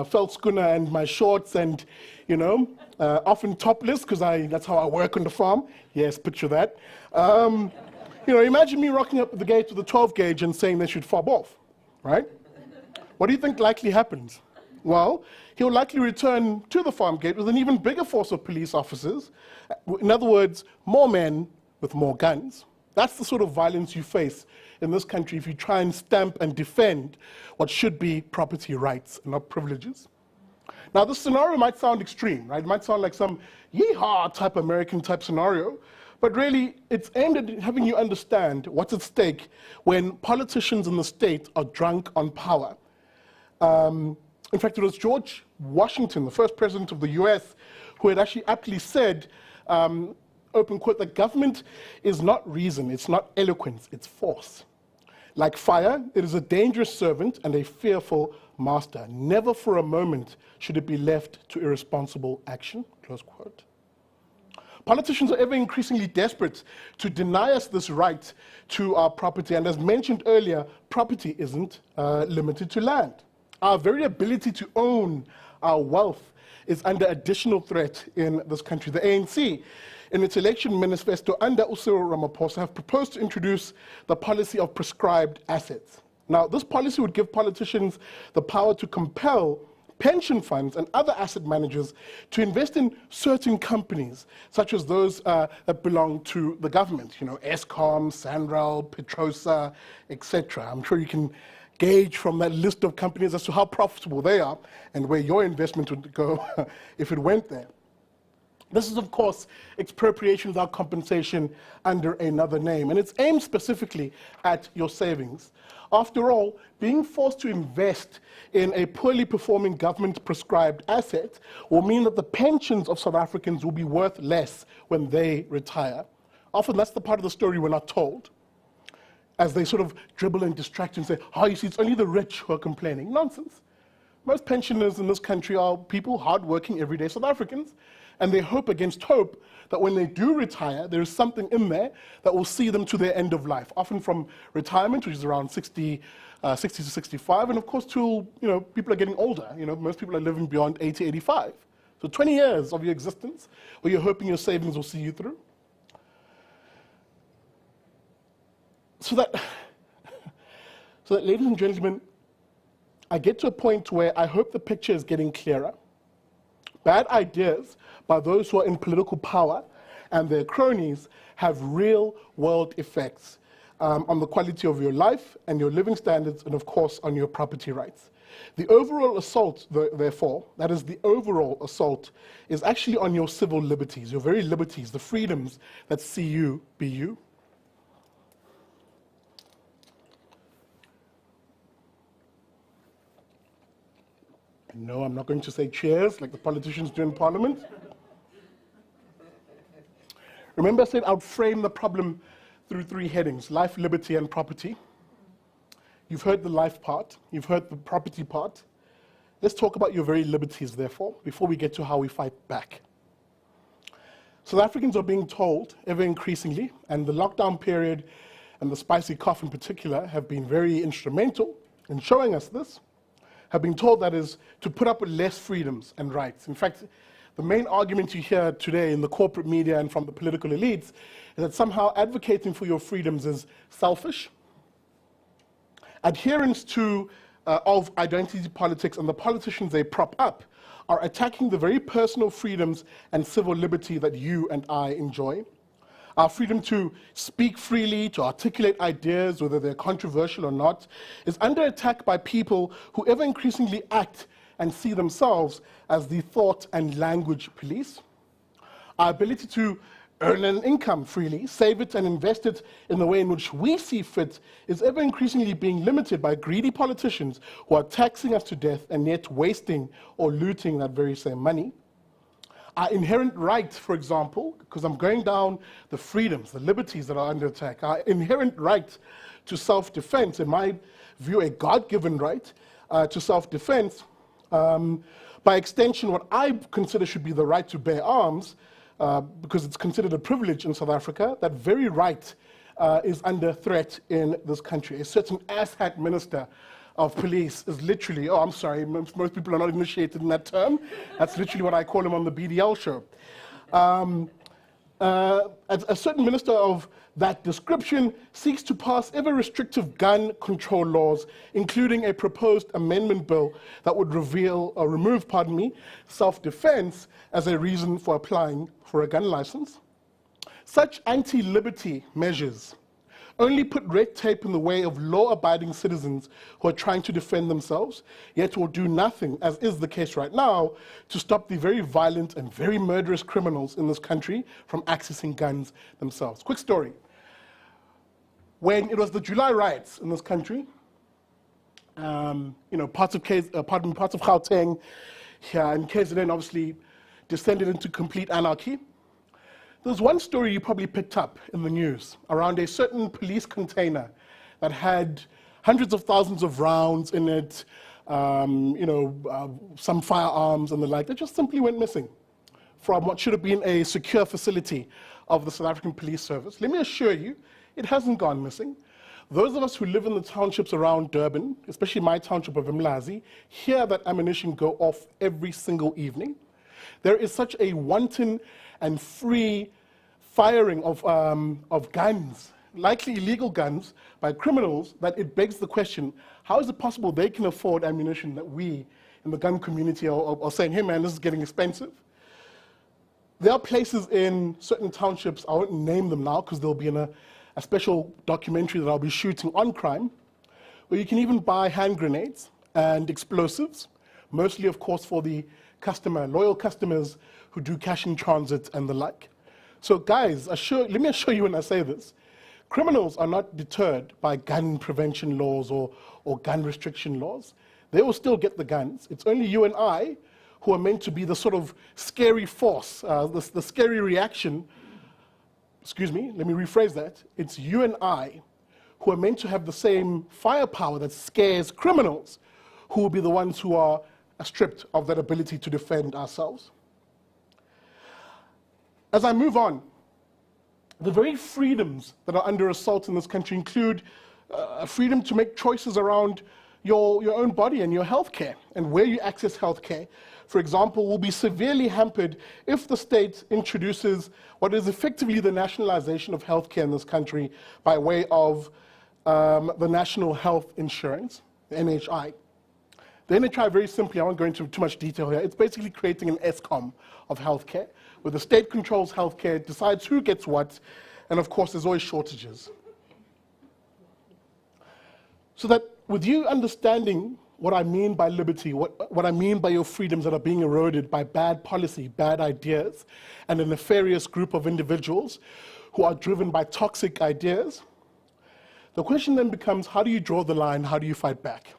felt schooner and my shorts and, you know, often topless, because that's how I work on the farm. Yes, picture that. You know, imagine me rocking up at the gate with a 12 gauge and saying they should fob off, right? What do you think likely happens? Well, he'll likely return to the farm gate with an even bigger force of police officers. In other words, more men with more guns. That's the sort of violence you face in this country if you try and stamp and defend what should be property rights and not privileges. Now, this scenario might sound extreme, right? It might sound like some yeehaw type American type scenario, but really, it's aimed at having you understand what's at stake when politicians in the state are drunk on power. In fact, it was George Washington, the first president of the US, who had actually aptly said, open quote, that government is not reason, it's not eloquence, it's force. Like fire, it is a dangerous servant and a fearful master. Never for a moment should it be left to irresponsible action, close quote. Politicians are ever increasingly desperate to deny us this right to our property, and as mentioned earlier, property isn't limited to land. Our very ability to own our wealth is under additional threat in this country. The ANC, in its election manifesto under Cyril Ramaphosa, have proposed to introduce the policy of prescribed assets. Now, this policy would give politicians the power to compel pension funds and other asset managers to invest in certain companies, such as those that belong to the government, you know, Eskom, Sanral, Petrosa, etc. I'm sure you can gauge from that list of companies as to how profitable they are and where your investment would go if it went there. This is, of course, expropriation without compensation under another name, and it's aimed specifically at your savings. After all, being forced to invest in a poorly performing government-prescribed asset will mean that the pensions of South Africans will be worth less when they retire. Often that's the part of the story we're not told, as they sort of dribble and distract and say, oh, you see, it's only the rich who are complaining. Nonsense. Most pensioners in this country are people, hard-working, everyday South Africans, and they hope against hope that when they do retire, there is something in there that will see them to their end of life, often from retirement, which is around 60 to 65, and of course till people are getting older. Most people are living beyond 80, 85. So 20 years of your existence, where you're hoping your savings will see you through. So that, ladies and gentlemen, I get to a point where I hope the picture is getting clearer. Bad ideas by those who are in political power and their cronies have real-world effects on the quality of your life and your living standards, and of course on your property rights. The overall assault, therefore, that is the overall assault, is actually on your civil liberties, your very liberties, the freedoms that see you be you. No, I'm not going to say cheers like the politicians do in Parliament. Remember I said I'd frame the problem through 3 headings: life, liberty, and property. You've heard the life part, you've heard the property part. Let's talk about your very liberties, therefore, before we get to how we fight back. South Africans are being told, ever increasingly, and the lockdown period and the spicy cough in particular have been very instrumental in showing us this, have been told that is to put up with less freedoms and rights. In fact, the main argument you hear today in the corporate media and from the political elites is that somehow advocating for your freedoms is selfish. Adherents of identity politics and the politicians they prop up are attacking the very personal freedoms and civil liberty that you and I enjoy. Our freedom to speak freely, to articulate ideas, whether they're controversial or not, is under attack by people who ever increasingly act and see themselves as the thought and language police. Our ability to earn an income freely, save it and invest it in the way in which we see fit, is ever increasingly being limited by greedy politicians who are taxing us to death and yet wasting or looting that very same money. Our inherent right, for example, because I'm going down the freedoms, the liberties that are under attack, our inherent right to self-defense, in my view, a God-given right to self-defense, by extension, what I consider should be the right to bear arms, because it's considered a privilege in South Africa, that very right is under threat in this country. A certain asshat minister of police is literally, oh, I'm sorry, most people are not initiated in that term. That's literally what I call him on the BDL show. A certain minister of that description seeks to pass ever-restrictive gun control laws, including a proposed amendment bill that would remove self-defense as a reason for applying for a gun license. Such anti-liberty measures only put red tape in the way of law-abiding citizens who are trying to defend themselves, yet will do nothing, as is the case right now, to stop the very violent and very murderous criminals in this country from accessing guns themselves. Quick story. When it was the July riots in this country, parts of Gauteng here and KZN obviously descended into complete anarchy. There's one story you probably picked up in the news around a certain police container that had hundreds of thousands of rounds in it, some firearms and the like, that just simply went missing from what should have been a secure facility of the South African Police Service. Let me assure you, it hasn't gone missing. Those of us who live in the townships around Durban, especially my township of Mlazi, hear that ammunition go off every single evening. There is such a wanton and free firing of guns, likely illegal guns, by criminals, that it begs the question, how is it possible they can afford ammunition that we in the gun community are saying, hey man, this is getting expensive? There are places in certain townships, I won't name them now because they'll be in a special documentary that I'll be shooting on crime, where you can even buy hand grenades and explosives, mostly of course for the loyal customers who do cash in transit and the like. So guys, let me assure you when I say this, criminals are not deterred by gun prevention laws or gun restriction laws. They will still get the guns. It's only you and I who are meant to be the sort of scary force, the scary reaction excuse me, let me rephrase that. It's you and I who are meant to have the same firepower that scares criminals, who will be the ones who are stripped of that ability to defend ourselves. As I move on, the very freedoms that are under assault in this country include freedom to make choices around your own body and your healthcare and where you access healthcare. For example, will be severely hampered if the state introduces what is effectively the nationalization of healthcare in this country by way of the National Health Insurance, the NHI. The NHI, very simply, I won't go into too much detail here, it's basically creating an ESCOM of healthcare, where the state controls healthcare, decides who gets what, and of course there's always shortages. So that with you understanding what I mean by liberty, what I mean by your freedoms that are being eroded by bad policy, bad ideas, and a nefarious group of individuals who are driven by toxic ideas, the question then becomes, how do you draw the line, how do you fight back?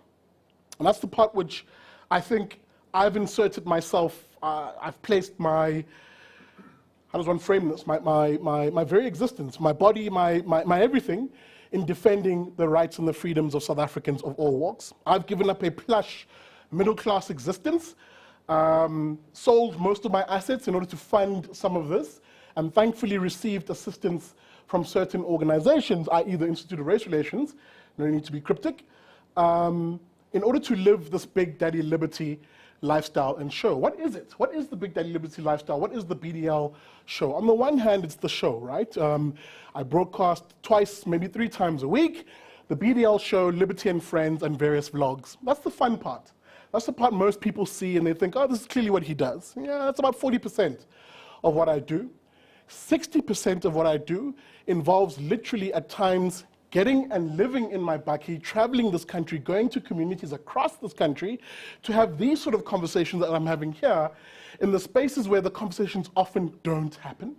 And that's the part which I think I've inserted myself, I've placed my, how does one frame this, my very existence, my body, my everything, in defending the rights and the freedoms of South Africans of all walks. I've given up a plush middle-class existence, sold most of my assets in order to fund some of this, and thankfully received assistance from certain organizations, i.e. the Institute of Race Relations, no need to be cryptic, in order to live this Big Daddy Liberty lifestyle and show. What is it? What is the Big Daddy Liberty lifestyle? What is the BDL show? On the one hand, it's the show, right? I broadcast twice, maybe 3 times a week. The BDL show, Liberty and Friends, and various vlogs. That's the fun part. That's the part most people see and they think, oh, this is clearly what he does. Yeah, that's about 40% of what I do. 60% of what I do involves literally at times getting and living in my bakkie, traveling this country, going to communities across this country to have these sort of conversations that I'm having here in the spaces where the conversations often don't happen,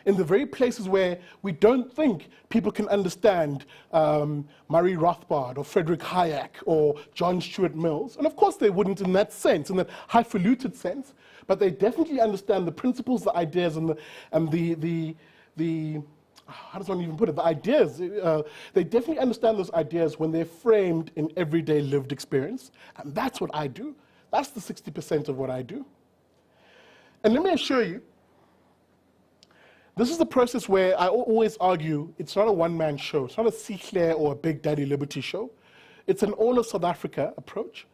in the very places where we don't think people can understand Murray Rothbard or Frederick Hayek or John Stuart Mills. And of course they wouldn't in that sense, in that highfalutin sense, but they definitely understand the principles, the ideas, and the how does one even put it, the ideas. They definitely understand those ideas when they're framed in everyday lived experience. And that's what I do. That's the 60% of what I do. And let me assure you, this is the process where I always argue it's not a one-man show. It's not a Sihle or a Big Daddy Liberty show. It's an all of South Africa approach.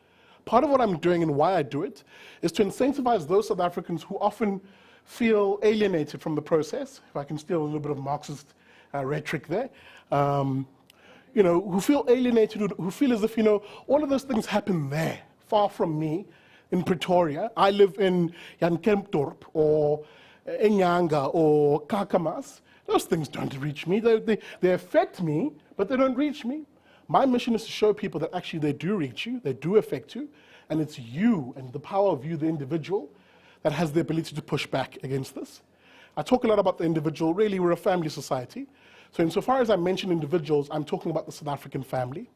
Part of what I'm doing and why I do it is to incentivize those South Africans who often feel alienated from the process, if I can steal a little bit of Marxist rhetoric there, who feel alienated, who feel as if, all of those things happen there, far from me, in Pretoria. I live in Jan Kempdorp or Enyanga or Kakamas. Those things don't reach me. They affect me, but they don't reach me. My mission is to show people that actually they do reach you, they do affect you, and it's you and the power of you, the individual, that has the ability to push back against this. I talk a lot about the individual. Really, we're a family society. So insofar as I mention individuals, I'm talking about the South African family.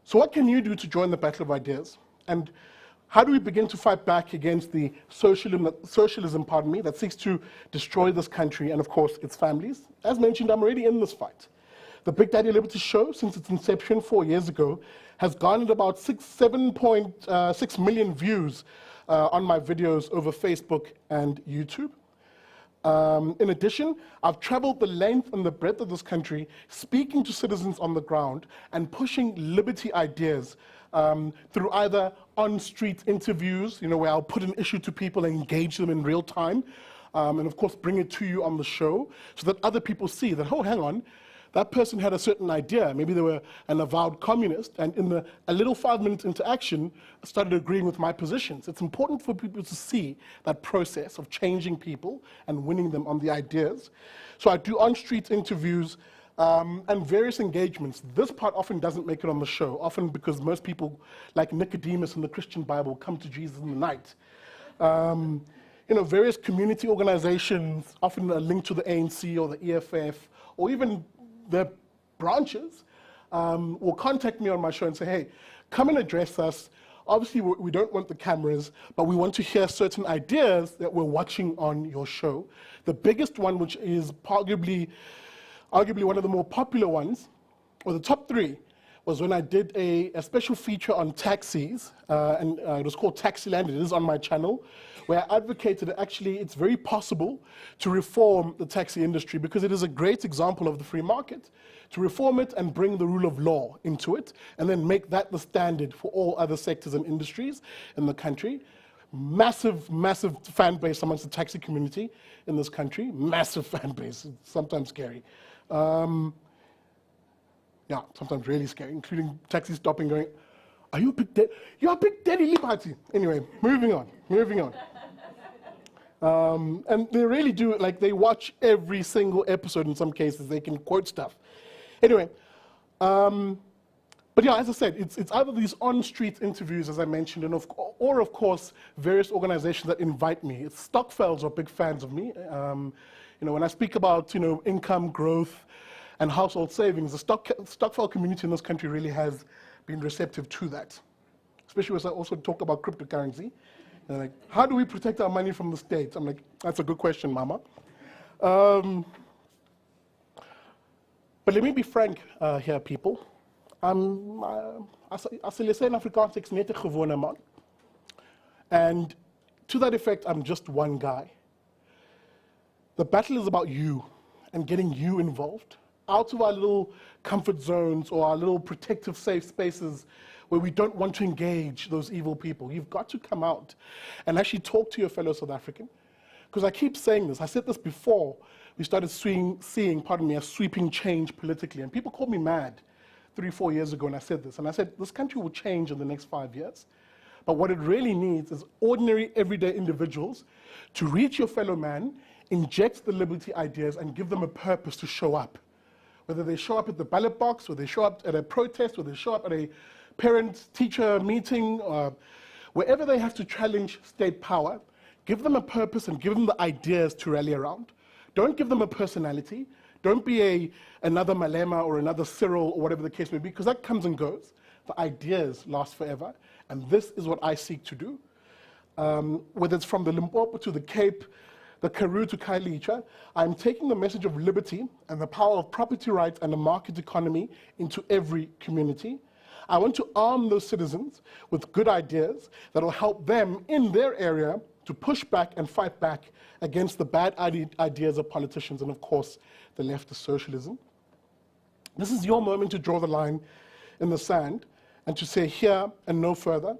So what can you do to join the battle of ideas? And how do we begin to fight back against the socialism that seeks to destroy this country and, of course, its families? As mentioned, I'm already in this fight. The Big Daddy Liberty show, since its inception 4 years ago, has garnered about 7.6 million views on my videos over Facebook and YouTube. In addition, I've traveled the length and the breadth of this country, speaking to citizens on the ground and pushing liberty ideas through either on-street interviews, where I'll put an issue to people and engage them in real time, and of course bring it to you on the show so that other people see that, oh, hang on, that person had a certain idea. Maybe they were an avowed communist, and in a little 5-minute interaction, started agreeing with my positions. It's important for people to see that process of changing people and winning them on the ideas. So I do on-street interviews and various engagements. This part often doesn't make it on the show, often because most people, like Nicodemus in the Christian Bible, come to Jesus in the night. Various community organizations, often linked to the ANC or the EFF, or even their branches, will contact me on my show and say, hey, come and address us obviously we don't want the cameras, but we want to hear certain ideas that we're watching on your show. The biggest one, which is arguably one of the more popular ones, or the top three, was when I did a special feature on taxis, and it was called Taxiland. It is on my channel, where I advocated that actually it's very possible to reform the taxi industry because it is a great example of the free market, to reform it and bring the rule of law into it, and then make that the standard for all other sectors and industries in the country. Massive, massive fan base amongst the taxi community in this country. Massive fan base, it's sometimes scary. Yeah, sometimes really scary, including taxi stopping going, are you a big daddy? You're a big daddy liberty. Anyway, moving on. And they really do, like they watch every single episode in some cases. They can quote stuff. Anyway, but yeah, as I said, it's either these on-street interviews, as I mentioned, and or of course, various organizations that invite me. It's Stockfells are big fans of me. When I speak about, income growth, and household savings, the Stockfell community in this country really has been receptive to that. Especially as I also talk about cryptocurrency. They're like, how do we protect our money from the state? I'm like, that's a good question, mama. But let me be frank here, people. As hulle sê in Afrikaans, ek's net 'n gewone man. And to that effect, I'm just one guy. The battle is about you and getting you involved. Out of our little comfort zones or our little protective safe spaces where we don't want to engage those evil people. You've got to come out and actually talk to your fellow South African. Because I keep saying this, I said this before we started seeing a sweeping change politically. And people called me mad 3-4 years ago when I said this. And I said, this country will change in the next 5 years. But what it really needs is ordinary, everyday individuals to reach your fellow man, inject the liberty ideas, and give them a purpose to show up. Whether they show up at the ballot box, or they show up at a protest, or they show up at a parent-teacher meeting, wherever they have to challenge state power, give them a purpose and give them the ideas to rally around. Don't give them a personality. Don't be another Malema or another Cyril or whatever the case may be, because that comes and goes. The ideas last forever, and this is what I seek to do. Whether it's from the Limpopo to the Cape, the Karoo to Kailicha, I'm taking the message of liberty and the power of property rights and the market economy into every community. I want to arm those citizens with good ideas that will help them in their area to push back and fight back against the bad ideas of politicians and, of course, the leftist socialism. This is your moment to draw the line in the sand and to say here and no further.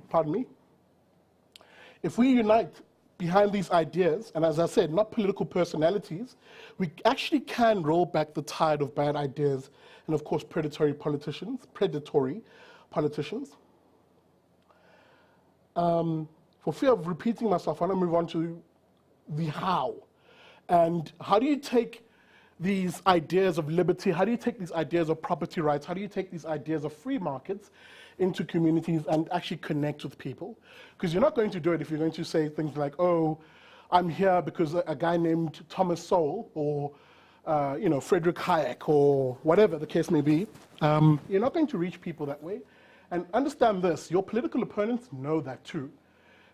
Pardon me. If we unite behind these ideas, and as I said, not political personalities, we actually can roll back the tide of bad ideas and, of course, predatory politicians. For fear of repeating myself, I want to move on to the how. And how do you take these ideas of liberty, how do you take these ideas of property rights, how do you take these ideas of free markets into communities and actually connect with people? Because you're not going to do it if you're going to say things like, oh, I'm here because a guy named Thomas Sowell or Frederick Hayek or whatever the case may be. You're not going to reach people that way. And understand this, your political opponents know that too.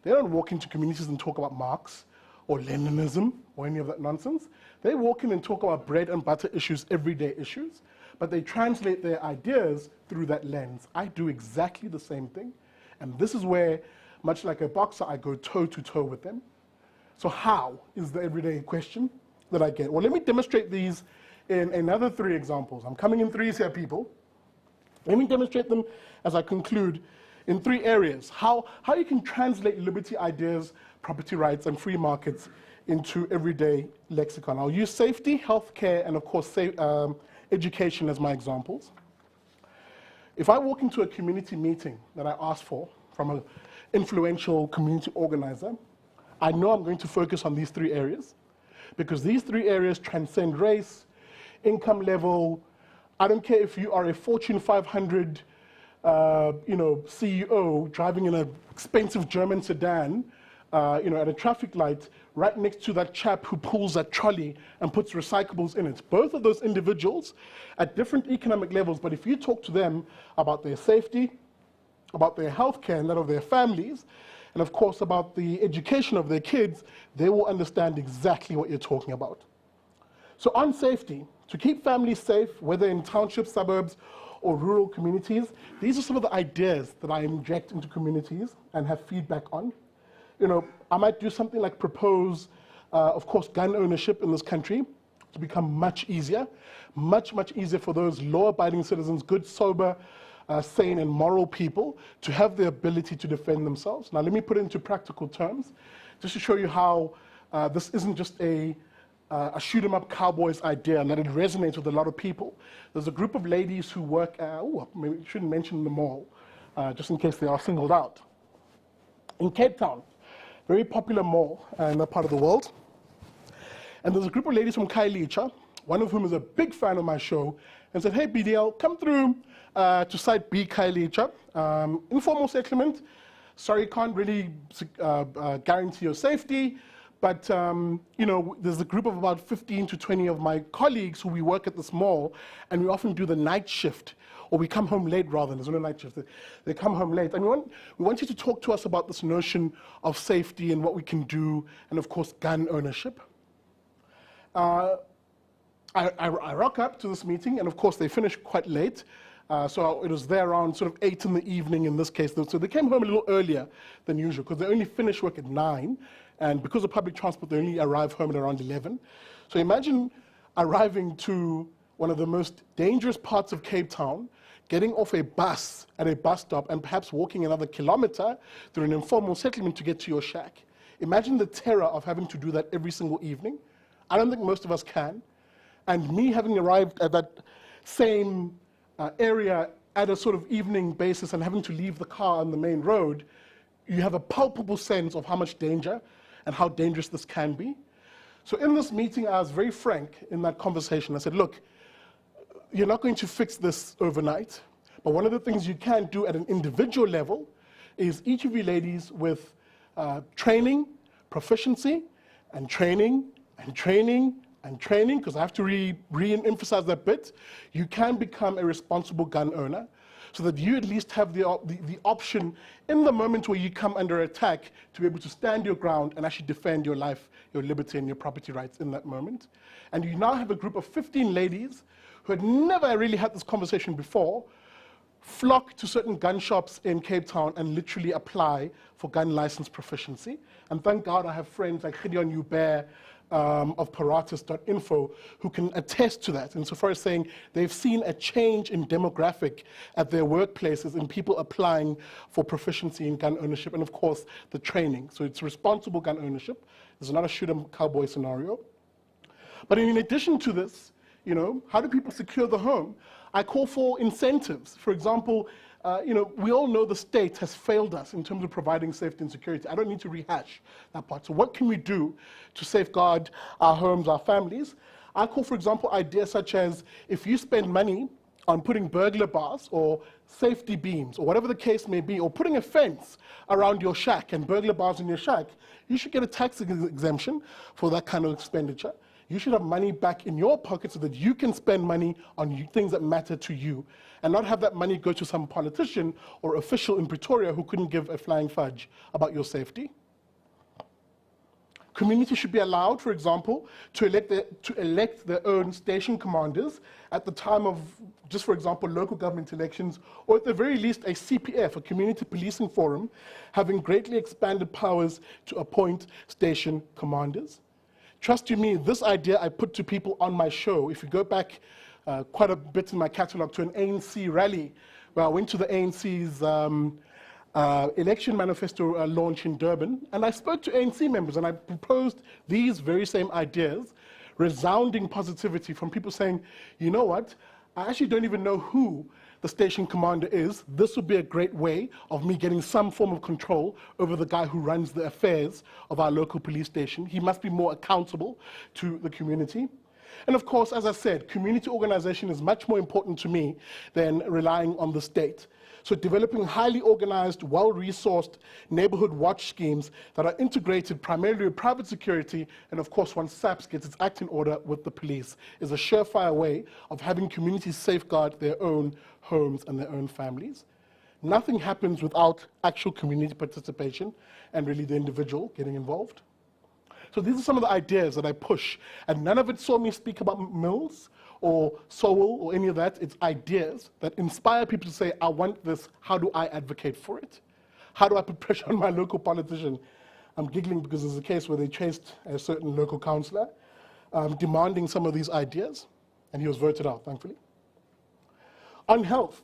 They don't walk into communities and talk about Marx or Leninism or any of that nonsense. They walk in and talk about bread and butter issues, everyday issues, but they translate their ideas through that lens. I do exactly the same thing, and this is where, much like a boxer, I go toe-to-toe with them. So how is the everyday question that I get? Well, let me demonstrate these in another 3 examples. I'm coming in threes here, people. Let me demonstrate them as I conclude in 3 areas. How you can translate liberty ideas, property rights, and free markets into everyday lexicon. I'll use safety, healthcare, and of course, education as my examples. If I walk into a community meeting that I asked for from an influential community organizer, I know I'm going to focus on these 3 areas because these 3 areas transcend race, income level. I don't care if you are a Fortune 500 CEO driving in an expensive German sedan, at a traffic light right next to that chap who pulls that trolley and puts recyclables in it. Both of those individuals at different economic levels, but if you talk to them about their safety, about their healthcare and that of their families, and of course about the education of their kids, they will understand exactly what you're talking about. So on safety, to keep families safe, whether in townships, suburbs, or rural communities, these are some of the ideas that I inject into communities and have feedback on. You know, I might do something like propose, of course, gun ownership in this country to become much easier for those law-abiding citizens, good, sober, sane and moral people to have the ability to defend themselves. Now let me put it into practical terms, just to show you how this isn't just a shoot-'em-up cowboys idea and that it resonates with a lot of people. There's a group of ladies who work, maybe I shouldn't mention them all, just in case they are singled out. In Cape Town, very popular mall in that part of the world. And there's a group of ladies from Khayelitsha, one of whom is a big fan of my show, and said, hey BDL, come through to site B Khayelitsha, informal settlement. Sorry, can't really guarantee your safety, but you know, there's a group of about 15 to 20 of my colleagues who we work at this mall, and we often do the night shift, or we come home late rather, there's no night shift, they come home late. And we want you to talk to us about this notion of safety and what we can do, and of course, gun ownership. I rock up to this meeting, and of course, they finish quite late. So it was there around sort of 8 in the evening in this case. So they came home a little earlier than usual because they only finish work at 9. And because of public transport, they only arrive home at around 11. So imagine arriving to one of the most dangerous parts of Cape Town, getting off a bus at a bus stop, and perhaps walking another kilometer through an informal settlement to get to your shack. Imagine the terror of having to do that every single evening. I don't think most of us can. And me having arrived at that same area at a sort of evening basis and having to leave the car on the main road, you have a palpable sense of how much danger and how dangerous this can be. So in this meeting, I was very frank in that conversation. I said, look, you're not going to fix this overnight, but one of the things you can do at an individual level is each of you ladies with training, proficiency, and training, and training, and training, because I have to re-emphasize that bit, you can become a responsible gun owner so that you at least have the option in the moment where you come under attack to be able to stand your ground and actually defend your life, your liberty, and your property rights in that moment. And you now have a group of 15 ladies who had never really had this conversation before, flock to certain gun shops in Cape Town and literally apply for gun license proficiency. And thank God I have friends like Gideon Hubert, of paratus.info who can attest to that, insofar as saying they've seen a change in demographic at their workplaces in people applying for proficiency in gun ownership and, of course, the training. So it's responsible gun ownership. This is not a shoot-'em cowboy scenario. But in addition to this, you know, how do people secure the home? I call for incentives. For example, you know, we all know the state has failed us in terms of providing safety and security. I don't need to rehash that part. So what can we do to safeguard our homes, our families? I call, for example, ideas such as if you spend money on putting burglar bars or safety beams or whatever the case may be, or putting a fence around your shack and burglar bars in your shack, you should get a tax exemption for that kind of expenditure. You should have money back in your pocket so that you can spend money on things that matter to you and not have that money go to some politician or official in Pretoria who couldn't give a flying fudge about your safety. Communities should be allowed, for example, to elect their own station commanders at the time of, just for example, local government elections, or at the very least a CPF, a community policing forum, having greatly expanded powers to appoint station commanders. Trust you me, this idea I put to people on my show. If you go back quite a bit in my catalog to an ANC rally, where I went to the ANC's election manifesto launch in Durban, and I spoke to ANC members and I proposed these very same ideas, resounding positivity from people saying, you know what, I actually don't even know who the station commander is. This would be a great way of me getting some form of control over the guy who runs the affairs of our local police station. He must be more accountable to the community. And of course, as I said, community organization is much more important to me than relying on the state. So developing highly organized, well-resourced neighborhood watch schemes that are integrated primarily with private security, and of course, once SAPS gets its act in order with the police, is a surefire way of having communities safeguard their own homes and their own families. Nothing happens without actual community participation and really the individual getting involved. So these are some of the ideas that I push, and none of it saw me speak about Mills or Sowell or any of that. It's ideas that inspire people to say, I want this, how do I advocate for it? How do I put pressure on my local politician? I'm giggling because there's a case where they chased a certain local councillor demanding some of these ideas, and he was voted out, thankfully. On health,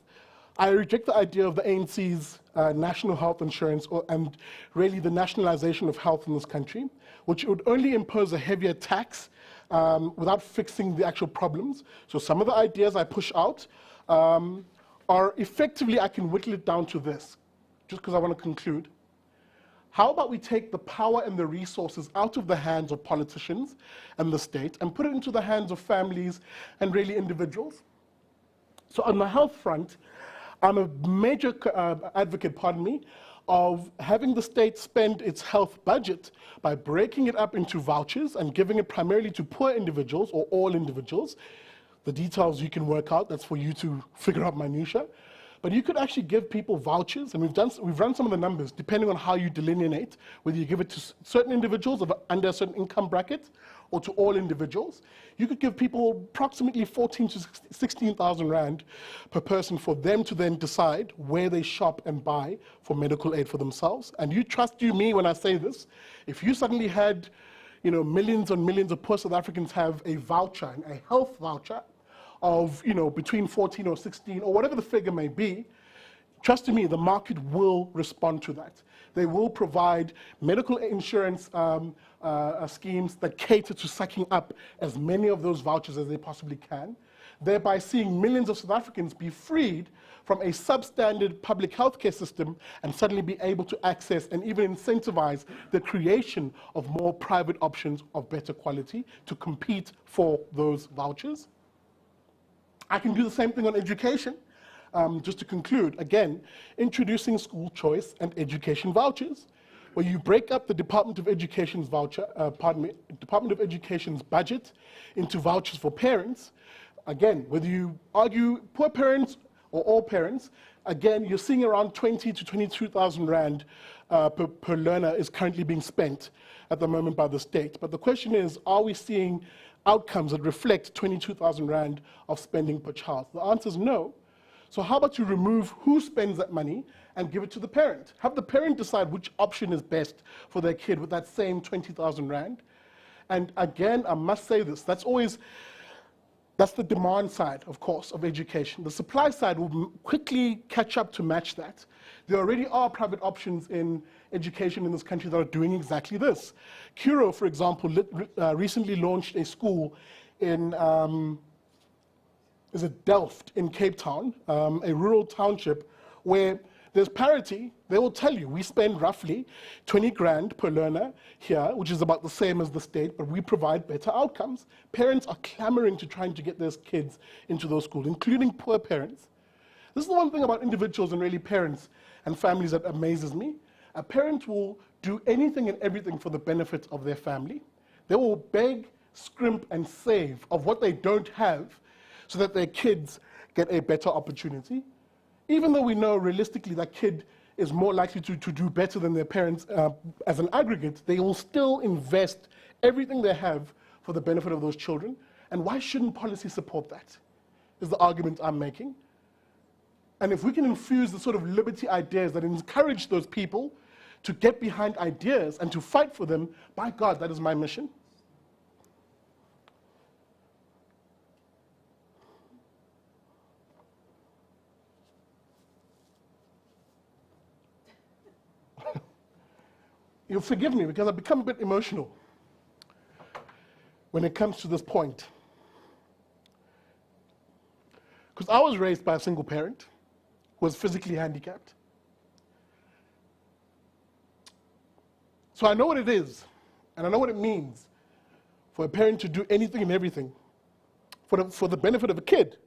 I reject the idea of the ANC's national health insurance and really the nationalization of health in this country, which would only impose a heavier tax without fixing the actual problems. So some of the ideas I push out are effectively, I can whittle it down to this, just because I want to conclude. How about we take the power and the resources out of the hands of politicians and the state and put it into the hands of families and really individuals? So on the health front, I'm a major advocate, of having the state spend its health budget by breaking it up into vouchers and giving it primarily to poor individuals or all individuals. The details you can work out, that's for you to figure out minutiae. But you could actually give people vouchers, and we've run some of the numbers, depending on how you delineate, whether you give it to certain individuals under a certain income bracket or to all individuals. You could give people approximately 14 to 16,000 rand per person for them to then decide where they shop and buy for medical aid for themselves. And you trust me when I say this, if you suddenly had millions and millions of poor South Africans have a voucher, a health voucher, of between 14 or 16 or whatever the figure may be, trust me, the market will respond to that. They will provide medical insurance schemes that cater to sucking up as many of those vouchers as they possibly can, thereby seeing millions of South Africans be freed from a substandard public healthcare system and suddenly be able to access and even incentivize the creation of more private options of better quality to compete for those vouchers. I can do the same thing on education. Just to conclude, again, introducing school choice and education vouchers, where you break up the Department of Education's Department of Education's budget into vouchers for parents. Again, whether you argue poor parents or all parents, again, you're seeing around 20 to 22,000 rand per learner is currently being spent at the moment by the state. But the question is, are we seeing outcomes that reflect 22,000 rand of spending per child? The answer is no. So how about you remove who spends that money and give it to the parent? Have the parent decide which option is best for their kid with that same 20,000 rand. And again, I must say this, that's the demand side, of course, of education. The supply side will quickly catch up to match that. There already are private options in education in this country that are doing exactly this. Curo, for example, recently launched a school in, is it Delft in Cape Town, a rural township where there's parity. They will tell you, we spend roughly 20 grand per learner here, which is about the same as the state, but we provide better outcomes. Parents are clamoring to trying to get their kids into those schools, including poor parents. This is the one thing about individuals and really parents and families that amazes me. A parent will do anything and everything for the benefit of their family. They will beg, scrimp, and save of what they don't have so that their kids get a better opportunity. Even though we know realistically that kid is more likely to do better than their parents as an aggregate, they will still invest everything they have for the benefit of those children. And why shouldn't policy support that, is the argument I'm making. And if we can infuse the sort of liberty ideas that encourage those people to get behind ideas and to fight for them, by God, that is my mission. You'll forgive me because I've become a bit emotional when it comes to this point. Because I was raised by a single parent who was physically handicapped. So I know what it is, and I know what it means for a parent to do anything and everything for the benefit of a kid.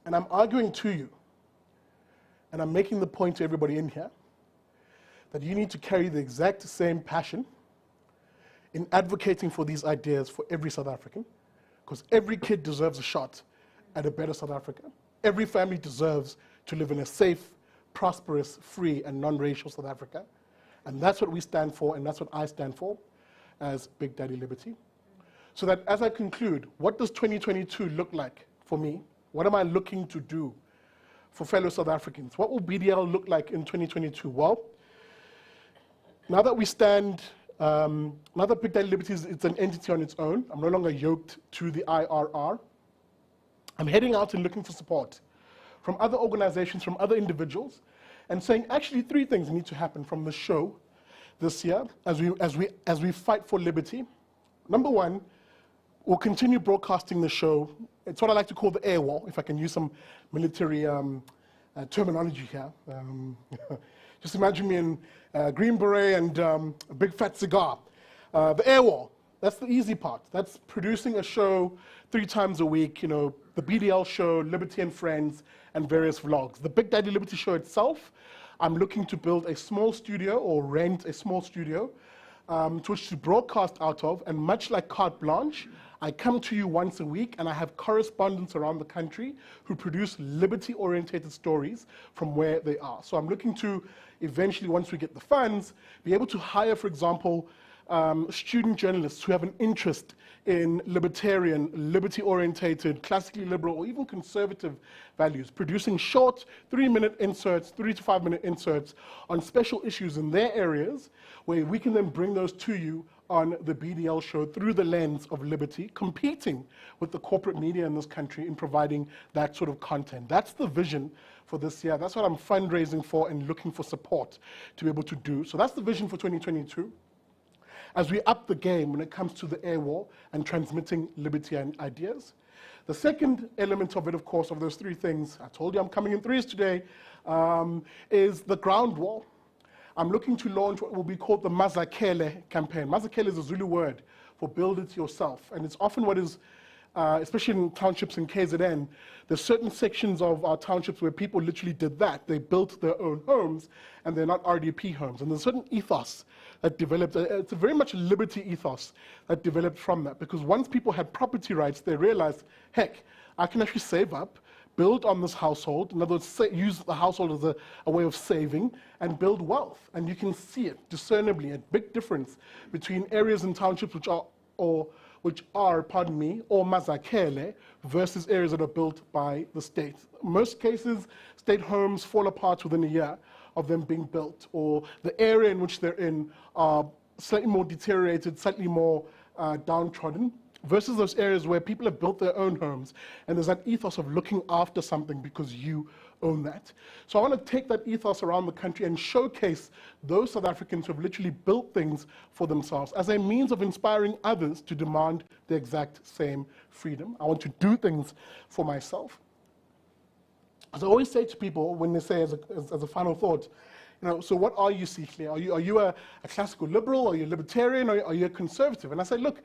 And I'm arguing to you, and I'm making the point to everybody in here, that you need to carry the exact same passion in advocating for these ideas for every South African, because every kid deserves a shot at a better South Africa. Every family deserves to live in a safe, prosperous, free, and non-racial South Africa. And that's what we stand for, and that's what I stand for as Big Daddy Liberty. So that as I conclude, what does 2022 look like for me? What am I looking to do for fellow South Africans? What will BDL look like in 2022? Well, now that we stand, now that Big Daddy Liberty is an entity on its own, I'm no longer yoked to the IRR. I'm heading out and looking for support from other organizations, from other individuals, and saying actually 3 things need to happen from the show this year as we fight for liberty. Number 1, we'll continue broadcasting the show. It's what I like to call the air wall, if I can use some military terminology here. Just imagine me in Green Beret and a big fat cigar. The air wall, that's the easy part. That's producing a show 3 times a week, you know, the BDL show, Liberty and Friends, and various vlogs. The Big Daddy Liberty show itself, I'm looking to build a small studio or rent a small studio to which to broadcast out of, and much like Carte Blanche, I come to you once a week and I have correspondents around the country who produce liberty-orientated stories from where they are. So I'm looking to eventually, once we get the funds, be able to hire, for example, student journalists who have an interest in libertarian, liberty-orientated, classically liberal, or even conservative values, producing short 3-minute inserts, 3 to 5-minute inserts on special issues in their areas, where we can then bring those to you on the BDL show through the lens of liberty, competing with the corporate media in this country in providing that sort of content. That's the vision for this year. That's what I'm fundraising for and looking for support to be able to do. So that's the vision for 2022. As we up the game when it comes to the air war and transmitting liberty and ideas. The second element of it, of course, of those 3 things, I told you I'm coming in 3s today, is the ground war. I'm looking to launch what will be called the Mazakhele campaign. Mazakhele is a Zulu word for build it yourself, and it's often what is, especially in townships in KZN, there's certain sections of our townships where people literally did that. They built their own homes, and they're not RDP homes. And there's a certain ethos that developed, it's a very much a liberty ethos that developed from that, because once people had property rights, they realized, heck, I can actually save up, build on this household, in other words, use the household as a way of saving, and build wealth. And you can see it discernibly, a big difference between areas and townships which are, pardon me, or Mazakhele, versus areas that are built by the state. In most cases, state homes fall apart within a year of them being built, or the area in which they're in are slightly more deteriorated, slightly more downtrodden, versus those areas where people have built their own homes, and there's that ethos of looking after something because you own that. So I want to take that ethos around the country and showcase those South Africans who have literally built things for themselves as a means of inspiring others to demand the exact same freedom. I want to do things for myself. As I always say to people when they say as a final thought, you know, so what are you, Sihle? Are you a classical liberal? Are you a libertarian? Or are you a conservative? And I say, look,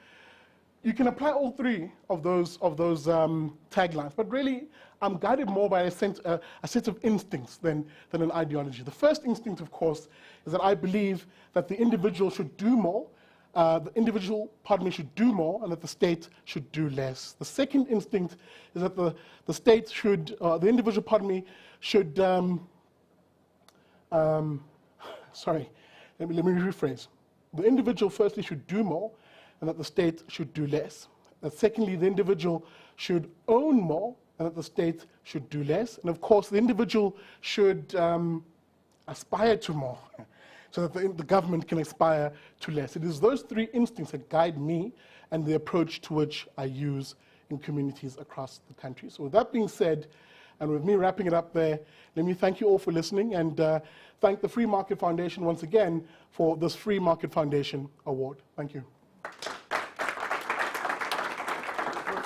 you can apply all 3 of those taglines, but really, I'm guided more by a set of instincts than an ideology. The first instinct, of course, is that I believe that the individual should do more, should do more, and that the state should do less. The second instinct is that the state should, the individual, should, sorry, let me rephrase. The individual firstly should do more, and that the state should do less. And secondly, the individual should own more, and that the state should do less. And of course, the individual should aspire to more, so that the government can aspire to less. It is those 3 instincts that guide me and the approach to which I use in communities across the country. So with that being said, and with me wrapping it up there, let me thank you all for listening, and thank the Free Market Foundation once again for this Free Market Foundation Award. Thank you.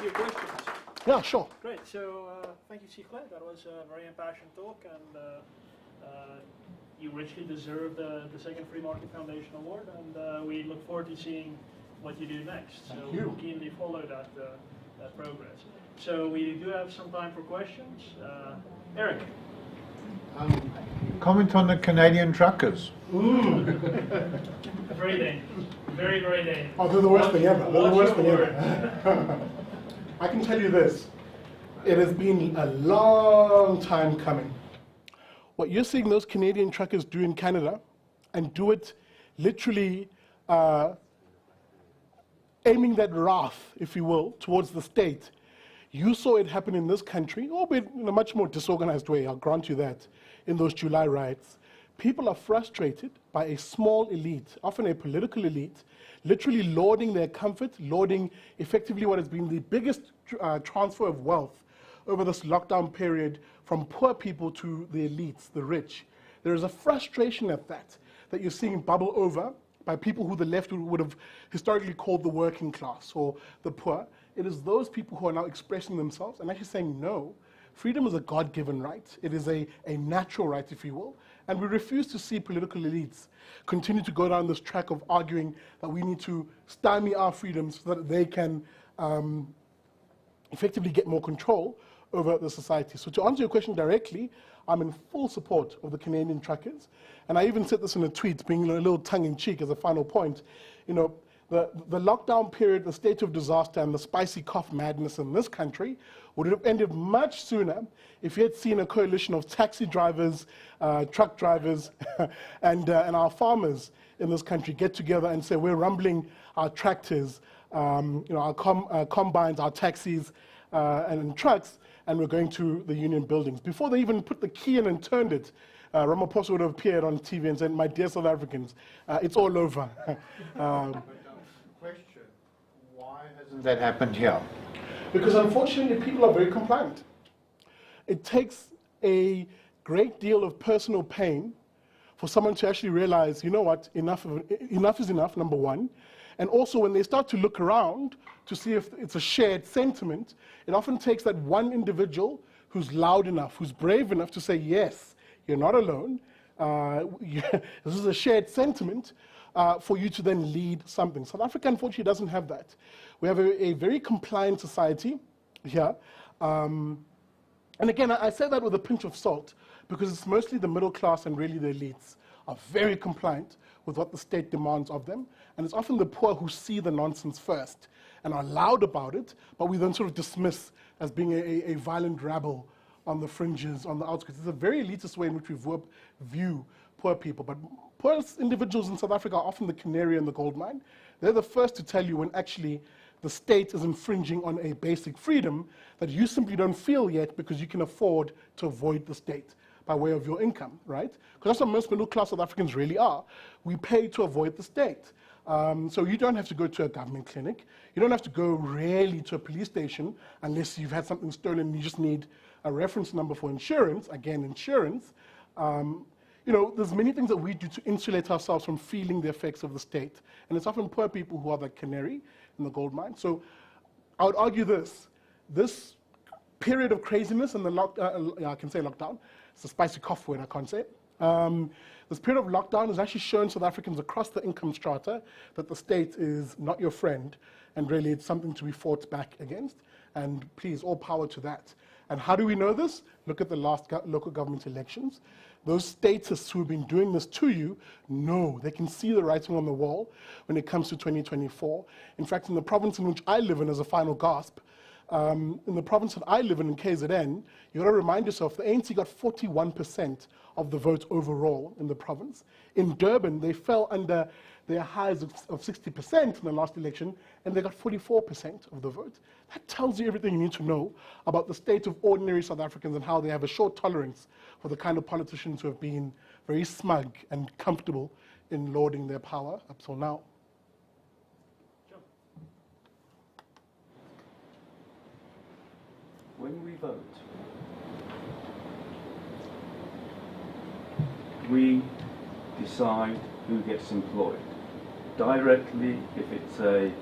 Your questions. Yeah, sure. Great. So thank you, Sihle. That was a very impassioned talk, and you richly deserve the second Free Market Foundation Award, and we look forward to seeing what you do next. So we'll keenly follow that progress. So we do have some time for questions. Eric. Comment on the Canadian truckers. Very dangerous. Very, very dangerous. Oh, they're the worst thing ever. They're the worst thing ever. I can tell you this. It has been a long time coming. What you're seeing those Canadian truckers do in Canada, and do it literally aiming that wrath, if you will, towards the state. You saw it happen in this country, albeit in a much more disorganized way, I'll grant you that, in those July riots. People are frustrated by a small elite, often a political elite, literally lauding their comfort, lauding effectively what has been the biggest transfer of wealth over this lockdown period from poor people to the elites, the rich. There is a frustration at that you're seeing bubble over by people who the left would have historically called the working class or the poor. It is those people who are now expressing themselves and actually saying, no, freedom is a God-given right. It is a natural right, if you will. And we refuse to see political elites continue to go down this track of arguing that we need to stymie our freedoms so that they can effectively get more control over the society. So to answer your question directly, I'm in full support of the Canadian truckers. And I even said this in a tweet, being a little tongue-in-cheek as a final point. You know, the lockdown period, the state of disaster, and the spicy cough madness in this country would have ended much sooner if you had seen a coalition of taxi drivers, truck drivers, and our farmers in this country get together and say, we're rumbling our tractors, our combines, our taxis, and trucks, and we're going to the union buildings. Before they even put the key in and turned it, Ramaphosa would have appeared on TV and said, my dear South Africans, it's all over. Question, why hasn't that happened here? Because unfortunately, people are very compliant. It takes a great deal of personal pain for someone to actually realize, you know what, enough is enough, number one. And also, when they start to look around to see if it's a shared sentiment, it often takes that one individual who's loud enough, who's brave enough to say, yes, you're not alone. This is a shared sentiment for you to then lead something. South Africa, unfortunately, doesn't have that. We have a very compliant society here. And again, I say that with a pinch of salt because it's mostly the middle class and really the elites are very compliant with what the state demands of them. And it's often the poor who see the nonsense first and are loud about it, but we then sort of dismiss as being a violent rabble on the fringes, on the outskirts. It's a very elitist way in which we view poor people. But poor individuals in South Africa are often the canary in the gold mine. They're the first to tell you when actually the state is infringing on a basic freedom that you simply don't feel yet because you can afford to avoid the state by way of your income, right? Because that's what most middle-class South Africans really are. We pay to avoid the state. So you don't have to go to a government clinic. You don't have to go really to a police station unless you've had something stolen and you just need a reference number for insurance. Again, insurance. You know, there's many things that we do to insulate ourselves from feeling the effects of the state. And it's often poor people who are the canary in the gold mine. So I would argue this period of craziness and I can say lockdown. It's a spicy cough word, I can't say it. This period of lockdown has actually shown South Africans across the income strata that the state is not your friend, and really it's something to be fought back against. And please, all power to that. And how do we know this? Look at the last local government elections. Those statists who have been doing this to you know, they can see the writing on the wall when it comes to 2024. In fact, in the province in which I live in as a final gasp, in the province that I live in KZN, you've got to remind yourself, the ANC got 41% of the vote overall in the province. In Durban, they fell under their highs of 60% in the last election, and they got 44% of the vote. That tells you everything you need to know about the state of ordinary South Africans and how they have a short tolerance for the kind of politicians who have been very smug and comfortable in lauding their power up till now. When we vote, we decide who gets employed. Directly, if it's a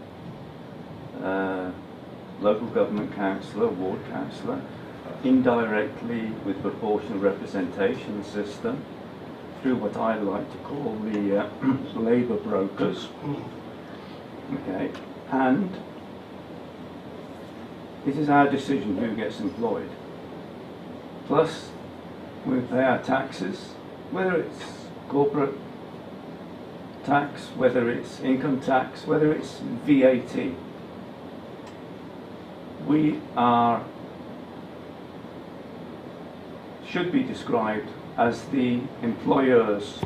local government councillor, ward councillor, indirectly with proportional representation system, through what I like to call the labour brokers. Okay, and it is our decision who gets employed. Plus, we pay our taxes, whether it's corporate tax, whether it's income tax, whether it's VAT. We are should be described as the employers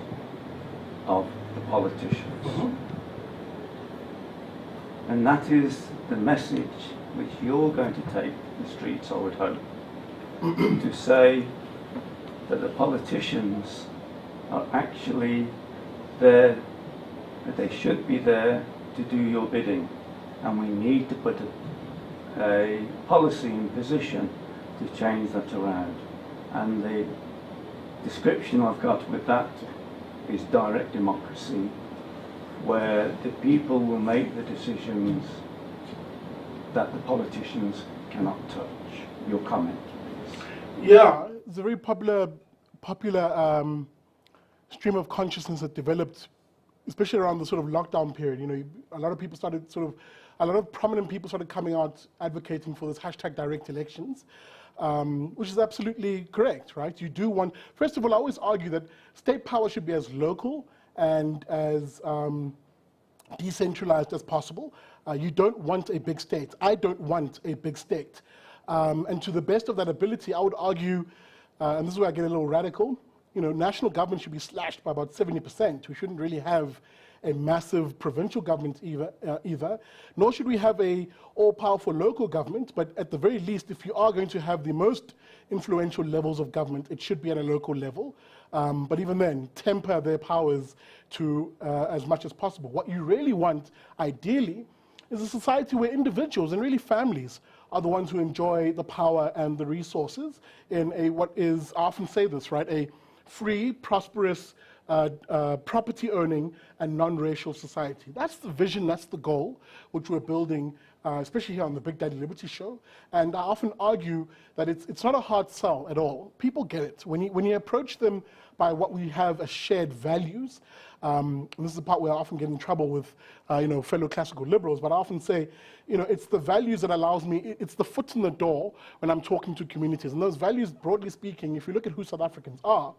of the politicians. And that is the message which you're going to take to the streets, I would hope, to say that the politicians are actually there, that they should be there to do your bidding. And we need to put a policy in position to change that around. And the description I've got with that is direct democracy, where the people will make the decisions that the politicians cannot touch. Your comment, please. Yeah, it's a very popular stream of consciousness that developed, especially around the sort of lockdown period. You know, a lot of prominent people started coming out advocating for this hashtag direct elections, which is absolutely correct, right? You do want, first of all, I always argue that state power should be as local and as decentralized as possible. You don't want a big state. I don't want a big state. And to the best of that ability, I would argue, and this is where I get a little radical, you know, national government should be slashed by about 70%. We shouldn't really have a massive provincial government either, nor should we have a all-powerful local government, but at the very least, if you are going to have the most influential levels of government, it should be at a local level. But even then, temper their powers to as much as possible. What you really want, ideally, is a society where individuals and really families are the ones who enjoy the power and the resources in a, what is, I often say this, right, a free, prosperous, property-owning and non-racial society. That's the vision, that's the goal, which we're building, especially here on the Big Daddy Liberty Show. And I often argue that it's not a hard sell at all. People get it. When you approach them by what we have as shared values, and this is the part where I often get in trouble with fellow classical liberals, but I often say, it's the values that allows me, it's the foot in the door when I'm talking to communities. And those values, broadly speaking, if you look at who South Africans are,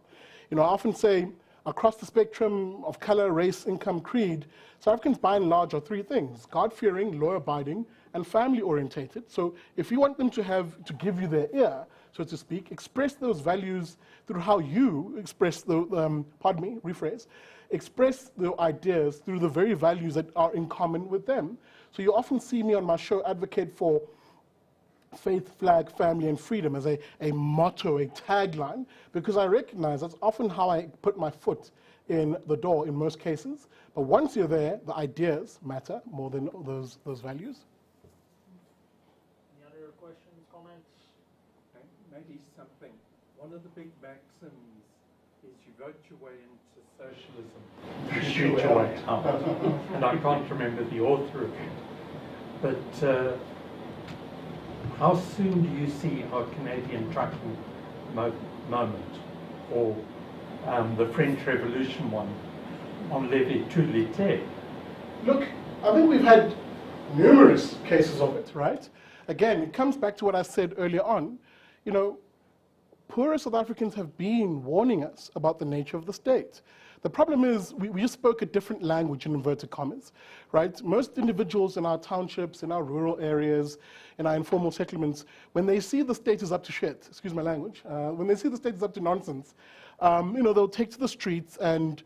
I often say, across the spectrum of color, race, income, creed, South Africans by and large are three things: God-fearing, law-abiding, and family-orientated. So if you want them to give you their ear, so to speak, express those values through how you express express the ideas through the very values that are in common with them. So you often see me on my show advocate for faith, flag, family, and freedom as a motto, a tagline, because I recognize that's often how I put my foot in the door in most cases. But once you're there, the ideas matter more than those values. Any other questions, comments? Maybe something. One of the big maxims is you vote your way into socialism, you shoot your way out. And I can't remember the author of it. But how soon do you see our Canadian trucking moment, or the French Revolution one, on levée tout l'été? Look, I think we've had numerous cases of it, right? Again, it comes back to what I said earlier on. Poorer South Africans have been warning us about the nature of the state. The problem is we just spoke a different language in inverted commas, right? Most individuals in our townships, in our rural areas, in our informal settlements, when they see the state is up to shit, excuse my language, when they see the state is up to nonsense, they'll take to the streets and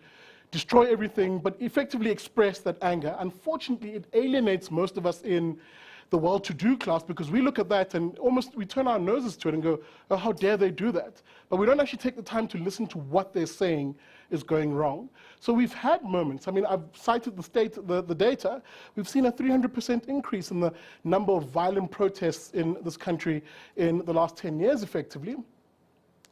destroy everything, but effectively express that anger. Unfortunately, it alienates most of us in the well-to-do class, because we look at that and almost we turn our noses to it and go, oh, how dare they do that? But we don't actually take the time to listen to what they're saying is going wrong. So we've had moments. I mean, I've cited the data. We've seen a 300% increase in the number of violent protests in this country in the last 10 years, effectively.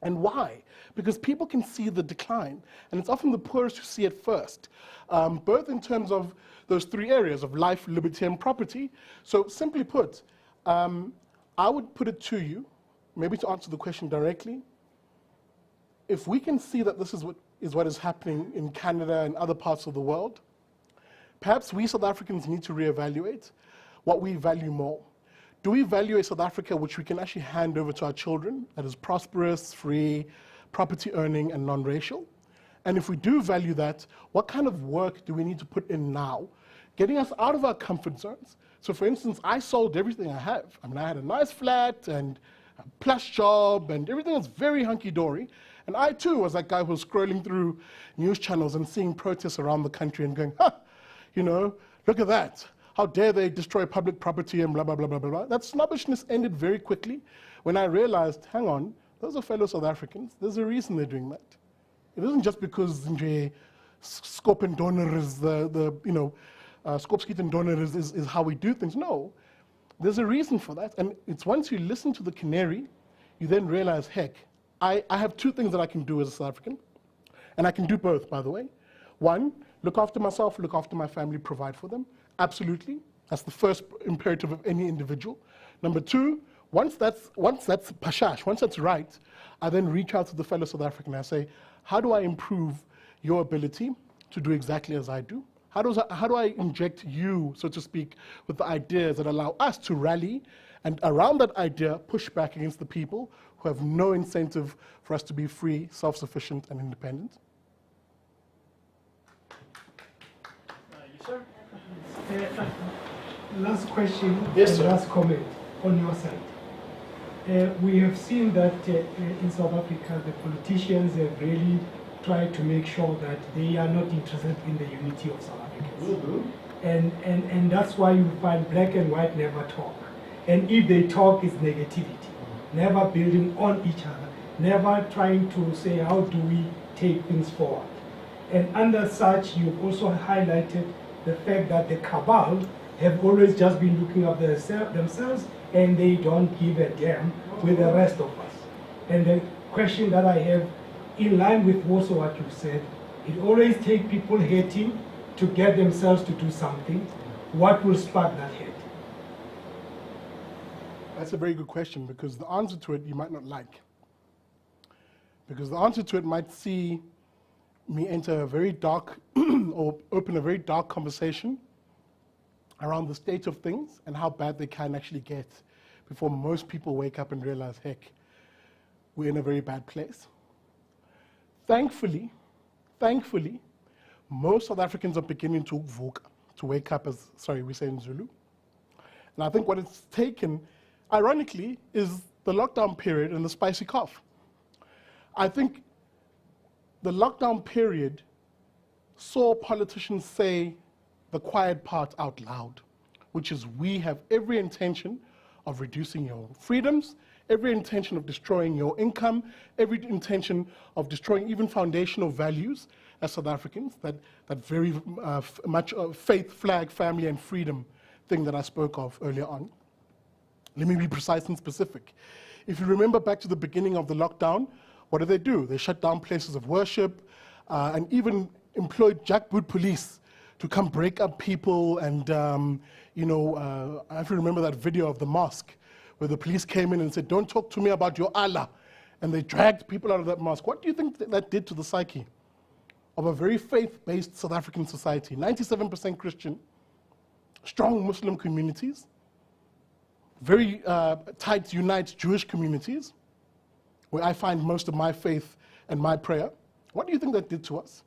And why? Because people can see the decline, and it's often the poorest who see it first, both in terms of those three areas of life, liberty, and property. So simply put, I would put it to you, maybe to answer the question directly, if we can see that this is what is happening in Canada and other parts of the world, perhaps we South Africans need to reevaluate what we value more. Do we value a South Africa which we can actually hand over to our children, that is prosperous, free, property earning, and non-racial? And if we do value that, what kind of work do we need to put in now, getting us out of our comfort zones? So for instance, I sold everything I have. I mean, I had a nice flat and plush job and everything was very hunky-dory. And I too was that guy who was scrolling through news channels and seeing protests around the country and going, ha, you know, look at that. How dare they destroy public property and blah, blah, blah, blah, blah, blah. That snobbishness ended very quickly when I realized, hang on, those are fellow South Africans. There's a reason they're doing that. It isn't just because Skop and Donor is Skopskiet and Donor is how we do things. No, there's a reason for that. And it's once you listen to the canary, you then realize, heck, I have two things that I can do as a South African. And I can do both, by the way. One, look after myself, look after my family, provide for them. Absolutely. That's the first imperative of any individual. Number two, once that's pashash, once that's right, I then reach out to the fellow South African and I say, how do I improve your ability to do exactly as I do? How do I inject you, so to speak, with the ideas that allow us to rally and around that idea push back against the people who have no incentive for us to be free, self-sufficient, and independent? You, sir? Last question, Yes, sir. last comment on your side. We have seen that in South Africa, the politicians have really tried to make sure that they are not interested in the unity of South Africans. And that's why you find black and white never talk. And if they talk, it's negativity. Never building on each other. Never trying to say, how do we take things forward? And under such, you've also highlighted the fact that the cabal have always just been looking at themselves and they don't give a damn with the rest of us. And the question that I have, in line with also what you said, it always takes people hating to get themselves to do something. What will spark that hate? That's a very good question, because the answer to it you might not like. Because the answer to it might see me enter a very dark or open a very dark conversation around the state of things and how bad they can actually get before most people wake up and realize, heck, we're in a very bad place. Thankfully, most South Africans are beginning to wake up, as, sorry, we say in Zulu. And I think what it's taken, ironically, is the lockdown period and the spicy cough. I think the lockdown period saw politicians say the quiet part out loud, which is we have every intention of reducing your freedoms, every intention of destroying your income, every intention of destroying even foundational values as South Africans, that very much faith, flag, family, and freedom thing that I spoke of earlier on. Let me be precise and specific. If you remember back to the beginning of the lockdown, what did they do? They shut down places of worship and even employed jackboot police to come break up people. And, I have to remember that video of the mosque where the police came in and said, don't talk to me about your Allah. And they dragged people out of that mosque. What do you think that did to the psyche of a very faith-based South African society? 97% Christian, strong Muslim communities, very tight, unite Jewish communities, where I find most of my faith and my prayer. What do you think that did to us?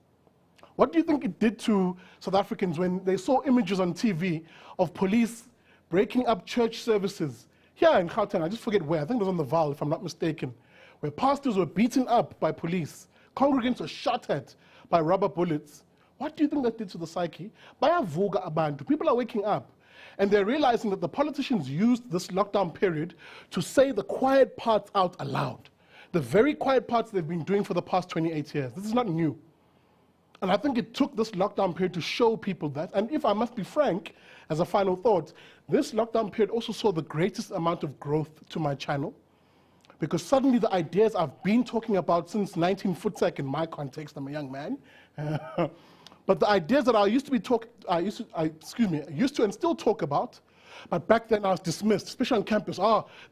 What do you think it did to South Africans when they saw images on TV of police breaking up church services? Here in Gauteng, I just forget where, I think it was on the Vaal, if I'm not mistaken, where pastors were beaten up by police, congregants were shot at by rubber bullets. What do you think that did to the psyche? Bayavuka abantu, people are waking up, and they're realizing that the politicians used this lockdown period to say the quiet parts out aloud. The very quiet parts they've been doing for the past 28 years. This is not new. And I think it took this lockdown period to show people that. And if I must be frank, as a final thought, this lockdown period also saw the greatest amount of growth to my channel, because suddenly the ideas I've been talking about since 19 Futsek in my context, I'm a young man, but the ideas that I used to and still talk about, but back then I was dismissed, especially on campus.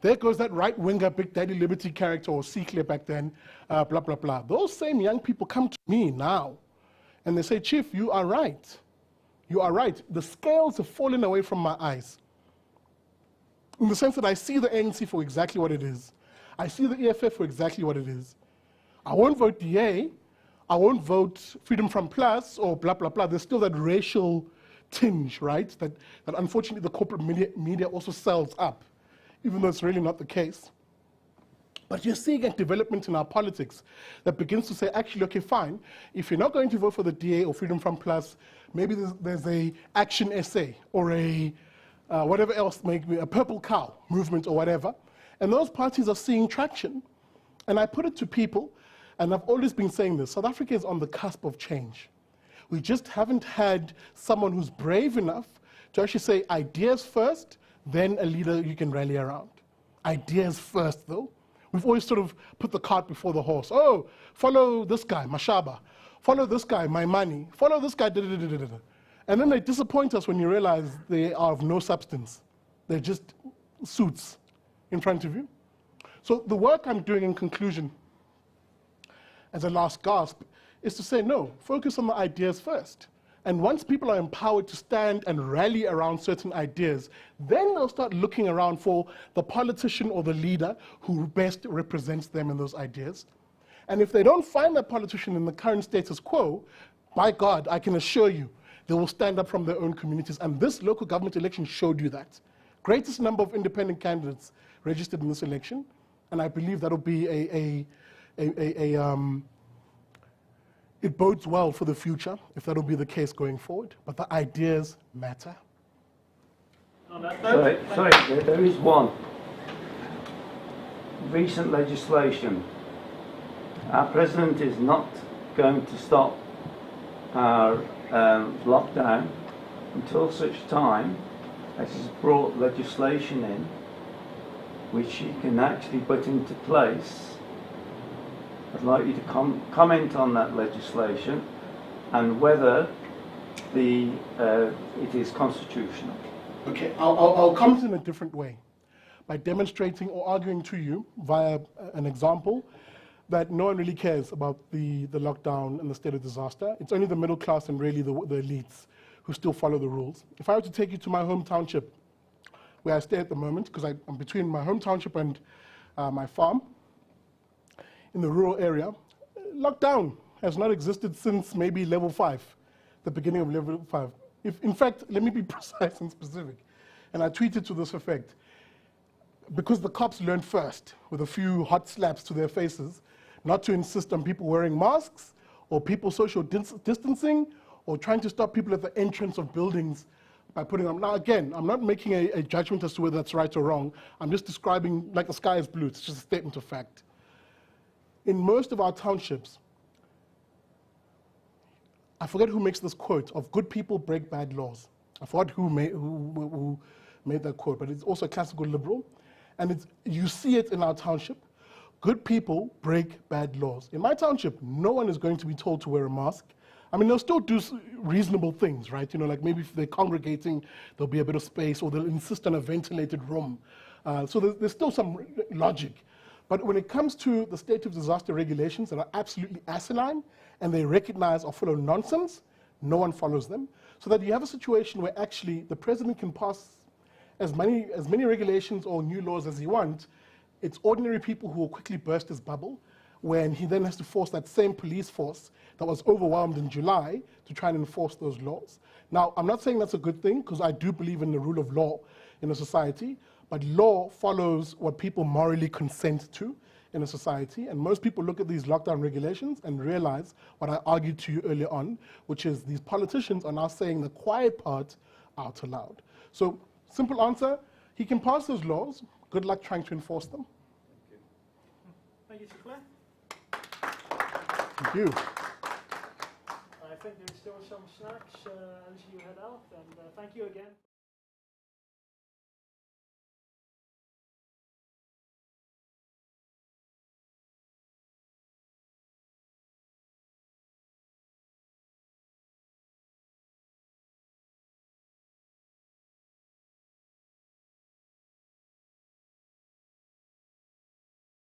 There goes that right-winger Big Daddy Liberty character, or Sihle back then, blah, blah, blah. Those same young people come to me now, and they say, Chief, you are right. You are right. The scales have fallen away from my eyes, in the sense that I see the ANC for exactly what it is. I see the EFF for exactly what it is. I won't vote DA. I won't vote Freedom from Plus or blah, blah, blah. There's still that racial tinge, right? That unfortunately the corporate media also sells up, even though it's really not the case. But you're seeing a development in our politics that begins to say, actually, okay, fine, if you're not going to vote for the DA or Freedom Front Plus, maybe there's a Action SA or a whatever else, maybe a Purple Cow movement or whatever. And those parties are seeing traction. And I put it to people, and I've always been saying this, South Africa is on the cusp of change. We just haven't had someone who's brave enough to actually say ideas first, then a leader you can rally around. Ideas first, though. We've always sort of put the cart before the horse. Oh, follow this guy, Mashaba. Follow this guy, my money. Follow this guy, da da da da da. And then they disappoint us when you realize they are of no substance. They're just suits in front of you. So the work I'm doing in conclusion, as a last gasp, is to say, no, focus on the ideas first. And once people are empowered to stand and rally around certain ideas, then they'll start looking around for the politician or the leader who best represents them in those ideas. And if they don't find that politician in the current status quo, by God, I can assure you, they will stand up from their own communities. And this local government election showed you that. Greatest number of independent candidates registered in this election. And I believe that'll be it bodes well for the future, if that'll be the case going forward. But the ideas matter. Sorry, there is one. Recent legislation. Our president is not going to stop our lockdown until such time as he's brought legislation in which he can actually put into place. I'd like you to comment on that legislation and whether it is constitutional. Okay, I'll comment in a different way by demonstrating or arguing to you via an example that no one really cares about the lockdown and the state of disaster. It's only the middle class and really the elites who still follow the rules. If I were to take you to my home township, where I stay at the moment, because I'm between my home township and my farm, in the rural area, lockdown has not existed since maybe level 5, the beginning of level 5. In fact, let me be precise and specific, and I tweeted to this effect, because the cops learned first, with a few hot slaps to their faces, not to insist on people wearing masks, or people social distancing, or trying to stop people at the entrance of buildings by putting them. Now again, I'm not making a judgment as to whether that's right or wrong, I'm just describing like the sky is blue, it's just a statement of fact. In most of our townships, I forget who makes this quote of good people break bad laws. I forgot who made that quote, but it's also a classical liberal. And you see it in our township. Good people break bad laws. In my township, no one is going to be told to wear a mask. I mean, they'll still do reasonable things, right? You know, like maybe if they're congregating, there'll be a bit of space, or they'll insist on a ventilated room. So there's still some logic. But when it comes to the state of disaster regulations that are absolutely asinine and they recognize or follow nonsense, no one follows them. So that you have a situation where actually the president can pass as many regulations or new laws as he wants. It's ordinary people who will quickly burst his bubble when he then has to force that same police force that was overwhelmed in July to try and enforce those laws. Now, I'm not saying that's a good thing, because I do believe in the rule of law in a society. But law follows what people morally consent to in a society. And most people look at these lockdown regulations and realize what I argued to you earlier on, which is these politicians are now saying the quiet part out loud. So, simple answer, he can pass those laws. Good luck trying to enforce them. Thank you, Sihle. Thank you. I think there's still some snacks as you head out, and thank you again.